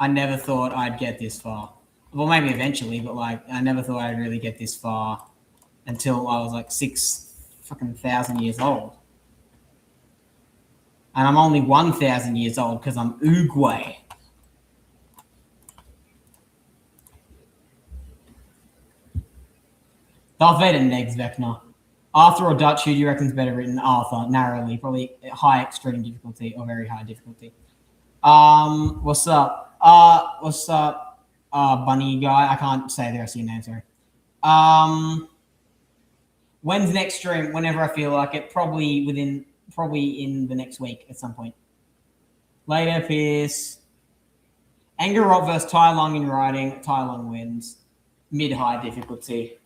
I never thought I'd get this far. Well, maybe eventually, but I never thought I'd really get this far until I was 6,000 years old. And I'm only 1,000 years old because I'm Uruguay. Darth Vader negs Vecna. Arthur or Dutch, who do you reckon is better written? Arthur, narrowly. Probably high extreme difficulty or very high difficulty. What's up? What's up, bunny guy? I can't say the rest of your name, sorry. When's next stream? Whenever I feel like it. Probably in the next week at some point. Later, Pierce. Anger Rock versus Tai Lung in writing. Tai Lung wins. Mid-high difficulty.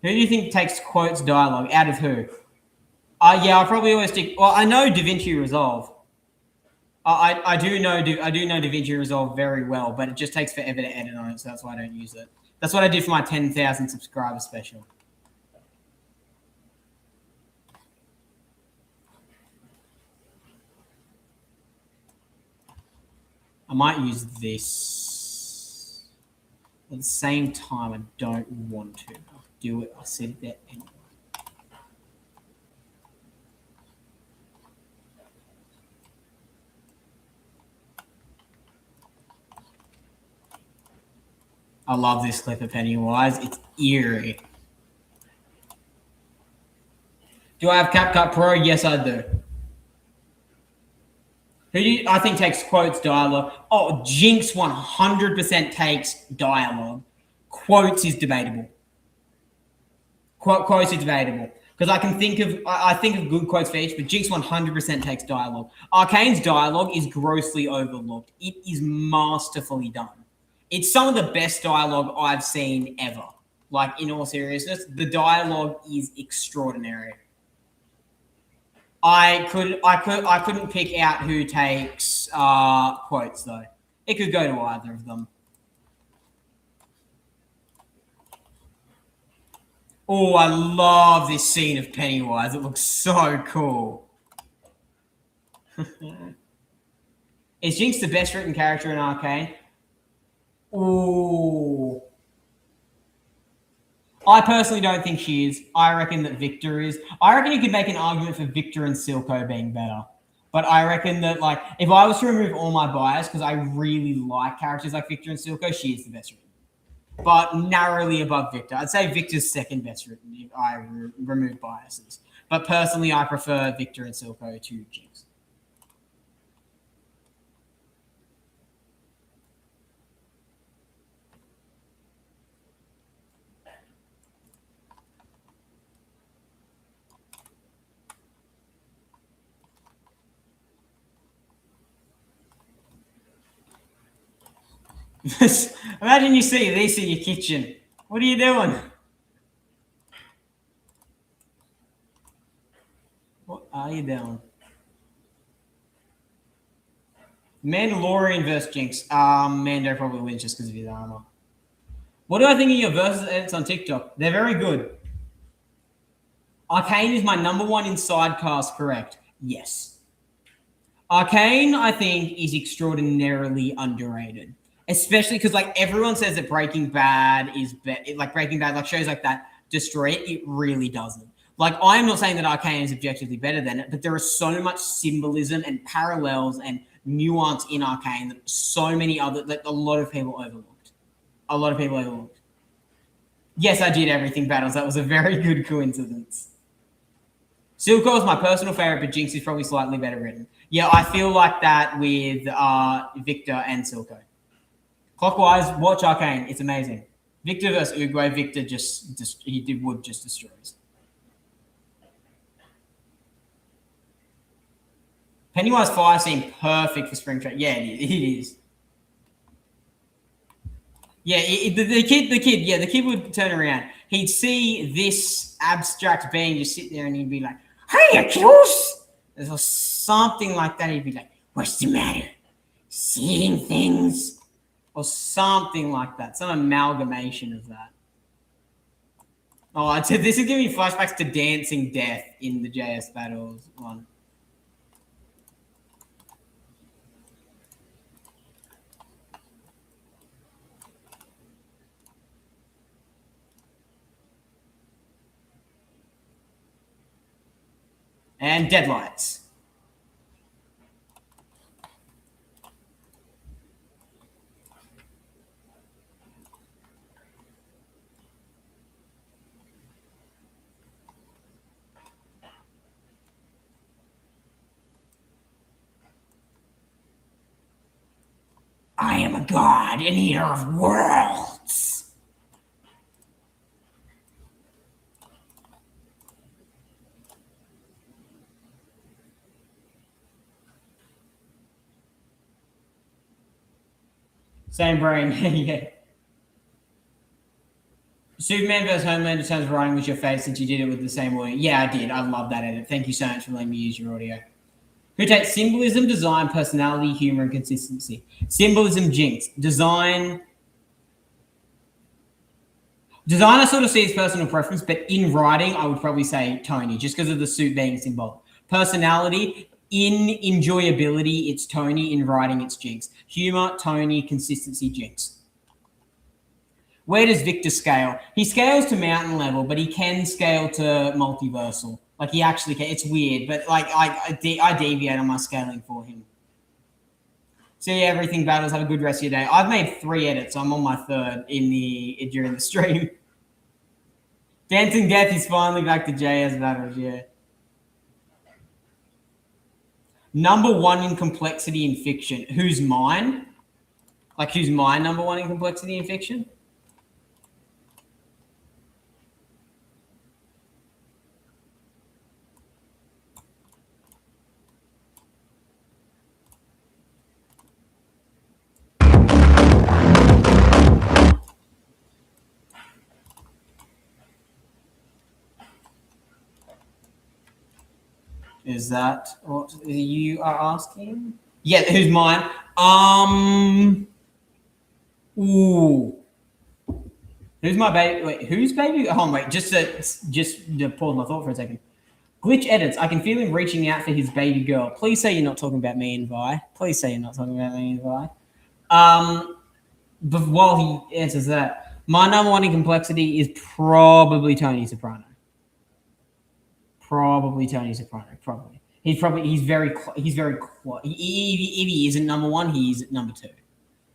Who do you think takes quotes dialogue? Out of who? Yeah, I'll probably always stick. Well, I know DaVinci Resolve. I do know DaVinci Resolve very well, but it just takes forever to edit on it, so that's why I don't use it. That's what I did for my 10,000 subscriber special. I might use this. At the same time, I don't want to. I'll do it. I'll set it there anyway. I love this clip of Pennywise. It's eerie. Do I have CapCut Pro? Yes, I do. Who do you, I think takes quotes dialogue? Oh, Jinx 100% takes dialogue. Quotes is debatable. Quotes is debatable. Because I think of good quotes for each, but Jinx 100% takes dialogue. Arcane's dialogue is grossly overlooked. It is masterfully done. It's some of the best dialogue I've seen ever. Like, in all seriousness, the dialogue is extraordinary. I couldn't pick out who takes quotes though. It could go to either of them. Oh, I love this scene of Pennywise. It looks so cool. Is Jinx the best written character in Arcane? Oh, I personally don't think she is. I reckon that Victor is. I reckon you could make an argument for Victor and Silco being better. But I reckon that, like, if I was to remove all my bias, because I really like characters like Victor and Silco, she is the best written. But narrowly above Victor. I'd say Victor's second best written if I remove biases. But personally, I prefer Victor and Silco to Jinx. Imagine you see this in your kitchen. What are you doing? What are you doing? Mandalorian versus Jinx. Mando probably wins just because of his armor. What do I think of your versus edits on TikTok? They're very good. Arcane is my number one in sidecast, correct? Yes. Arcane, I think, is extraordinarily underrated. Especially because, like, everyone says that Breaking Bad is like Breaking Bad, like shows like that destroy it. It really doesn't. Like, I'm not saying that Arcane is objectively better than it, but there is so much symbolism and parallels and nuance in Arcane that so many other, that a lot of people overlooked. A lot of people overlooked. Yes, I did everything battles. That was a very good coincidence. Silco is my personal favorite, but Jinx is probably slightly better written. Yeah, I feel like that with Victor and Silco. Clockwise, watch Arcane. It's amazing. Victor versus Uguay. Victor just destroys. Pennywise Fire seemed perfect for Springtrap. Yeah, it is. Yeah, the kid would turn around. He'd see this abstract being just sit there and he'd be like, "Hey, Achilles!" Or something like that. He'd be like, "What's the matter? Seeing things?" Or something like that. Some amalgamation of that. Oh, this is giving me flashbacks to Dancing Death in the JS Battles one. And Deadlights. I am a god, an eater of worlds. Same brain, yeah. Superman vs. Homelander turns writing with your face since you did it with the same audio. Yeah, I did. I love that edit. Thank you so much for letting me use your audio. Who takes symbolism, design, personality, humor, and consistency? Symbolism, Jinx. Design, I sort of see as personal preference, but in writing, I would probably say Tony, just because of the suit being symbolic. Personality, In enjoyability, it's Tony. In writing, it's Jinx. Humor, Tony. Consistency, Jinx. Where does Victor scale? He scales to mountain level, but he can scale to multiversal. Like he actually can. It's weird, but like I deviate on my scaling for him. See everything battles. Have a good rest of your day. I've made 3 edits. So I'm on my 3rd during the stream. Dancing Death is finally back to JS battles. Yeah. Number 1 in complexity in fiction. Who's mine? Like who's my number 1 in complexity in fiction? Is that what you are asking? Yeah, who's mine? Ooh. Who's my baby? Wait, who's baby? Oh, wait, just to pause my thought for a second. Glitch edits. I can feel him reaching out for his baby girl. Please say you're not talking about me and Vi. Please say you're not talking about me and Vi. But while he answers that, my number 1 in complexity is probably Tony Soprano. Probably Tony Soprano. Probably. He's very if he isn't number 1, he's number 2.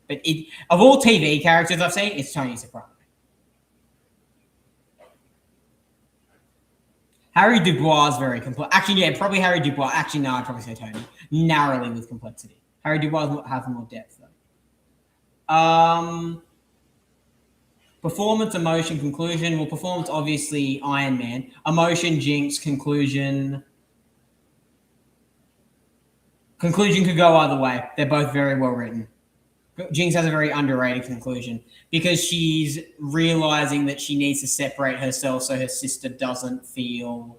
But of all TV characters I've seen, it's Tony Soprano. Harry Dubois is very complex. Actually, yeah, probably Harry Dubois. Actually, no, I'd probably say Tony. Narrowly with complexity. Harry Dubois has more depth, though. Performance, emotion, conclusion. Well, performance, obviously, Iron Man. Emotion, Jinx. Conclusion. Conclusion could go either way. They're both very well written. Jinx has a very underrated conclusion because she's realizing that she needs to separate herself so her sister doesn't feel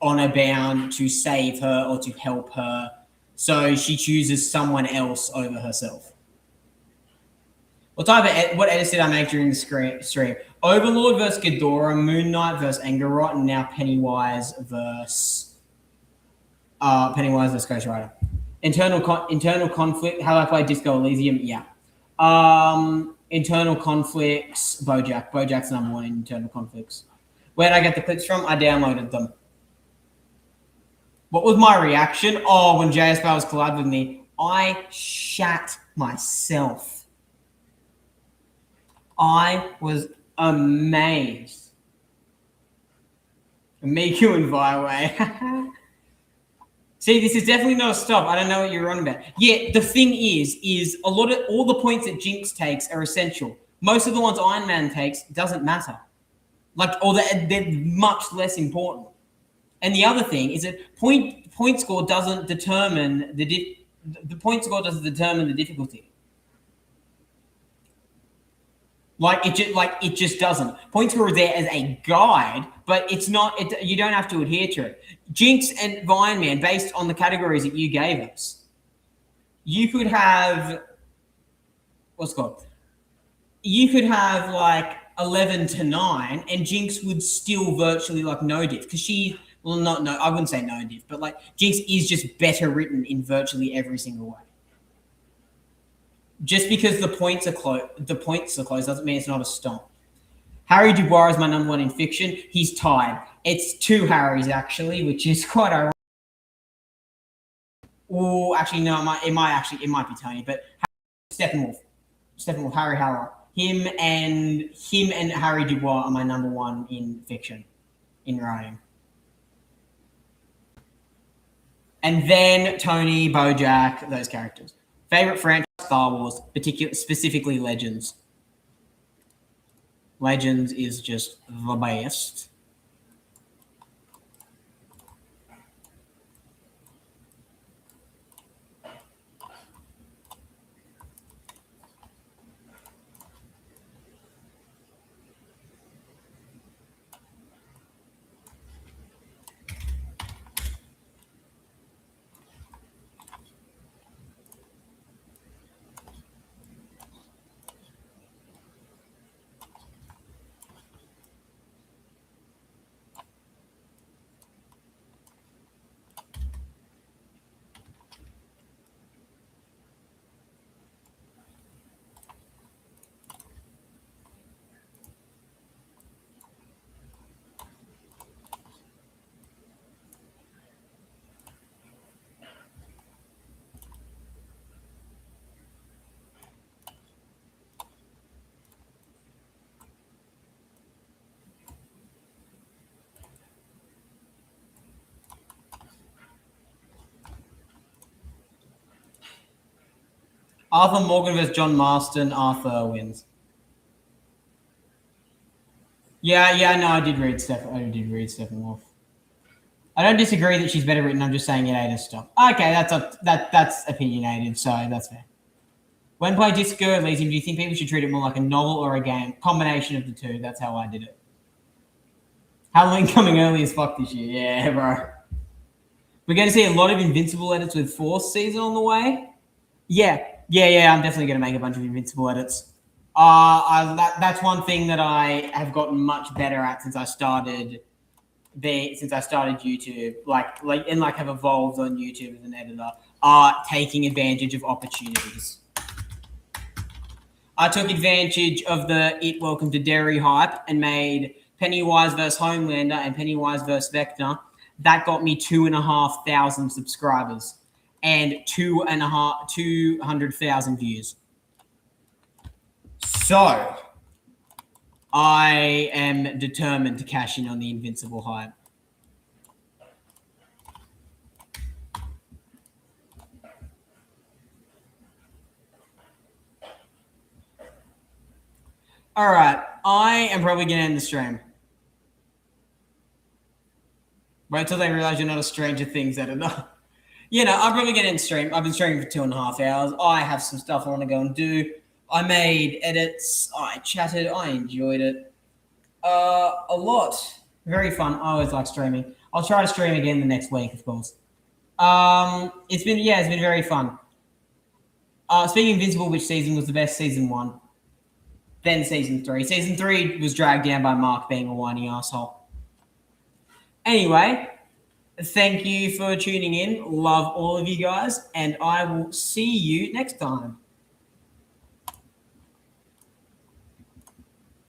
honor bound to save her or to help her. So she chooses someone else over herself. What edits did I make during the stream? Overlord versus Ghidorah, Moon Knight versus Angerot, and now Pennywise versus Ghost Rider. Internal conflict. How do I play Disco Elysium? Yeah. Internal conflicts. BoJack. BoJack's number 1 in internal conflicts. Where did I get the clips from? I downloaded them. What was my reaction? Oh, when JS Bowers collabed with me, I shat myself. I was amazed. Miku and Viway. See, this is definitely not a stop. I don't know what you're on about. Yeah, the thing is all the points that Jinx takes are essential. Most of the ones Iron Man takes doesn't matter. Or they're much less important. And the other thing is that point score doesn't determine the point score doesn't determine the difficulty. It just doesn't. Point score is there as a guide, but it's not. You don't have to adhere to it. Jinx and Iron Man, based on the categories that you gave us, you could have what's it called? You could have 11 to 9, and Jinx would still virtually no diff because I wouldn't say no diff, but Jinx is just better written in virtually every single way. Just because the points are close doesn't mean it's not a stomp. Harry Dubois is my number 1 in fiction. He's tied. It's 2 Harrys actually, which is quite ironic. Oh, actually no, it might be Tony, but Steppenwolf, Harry Haller. Him and Harry Dubois are my number 1 in fiction, in writing. And then Tony, BoJack, those characters. Favorite franchise, Star Wars, specifically Legends. Legends is just the best. Arthur Morgan versus John Marston. Arthur wins. Yeah, no, I did read Steppenwolf. I don't disagree that she's better written. I'm just saying it ain't a stop. Okay, that's opinionated, so that's fair. When play Disco Elysium, do you think people should treat it more like a novel or a game? Combination of the two. That's how I did it. Halloween coming early as fuck this year. Yeah, bro. We're going to see a lot of Invincible edits with fourth season on the way. Yeah. I'm definitely going to make a bunch of Invincible edits. That's one thing that I have gotten much better at since I started YouTube. Like have evolved on YouTube as an editor. Taking advantage of opportunities. I took advantage of the It Welcome to Derry hype and made Pennywise vs. Homelander and Pennywise vs. Vecna. That got me 2,500 subscribers and 200,000 views. So I am determined to cash in on the Invincible hype. All right, I am probably going to end the stream. Wait till they realize you're not a Stranger Things editor. I'm probably going to end stream. I've been streaming for 2.5 hours. I have some stuff I want to go and do. I made edits. I chatted. I enjoyed it. A lot. Very fun. I always like streaming. I'll try to stream again the next week, of course. It's been very fun. Speaking of Invincible, which season was the best? Season 1. Then season 3. Season 3 was dragged down by Mark being a whiny asshole. Anyway, thank you for tuning in. Love all of you guys, and I will see you next time.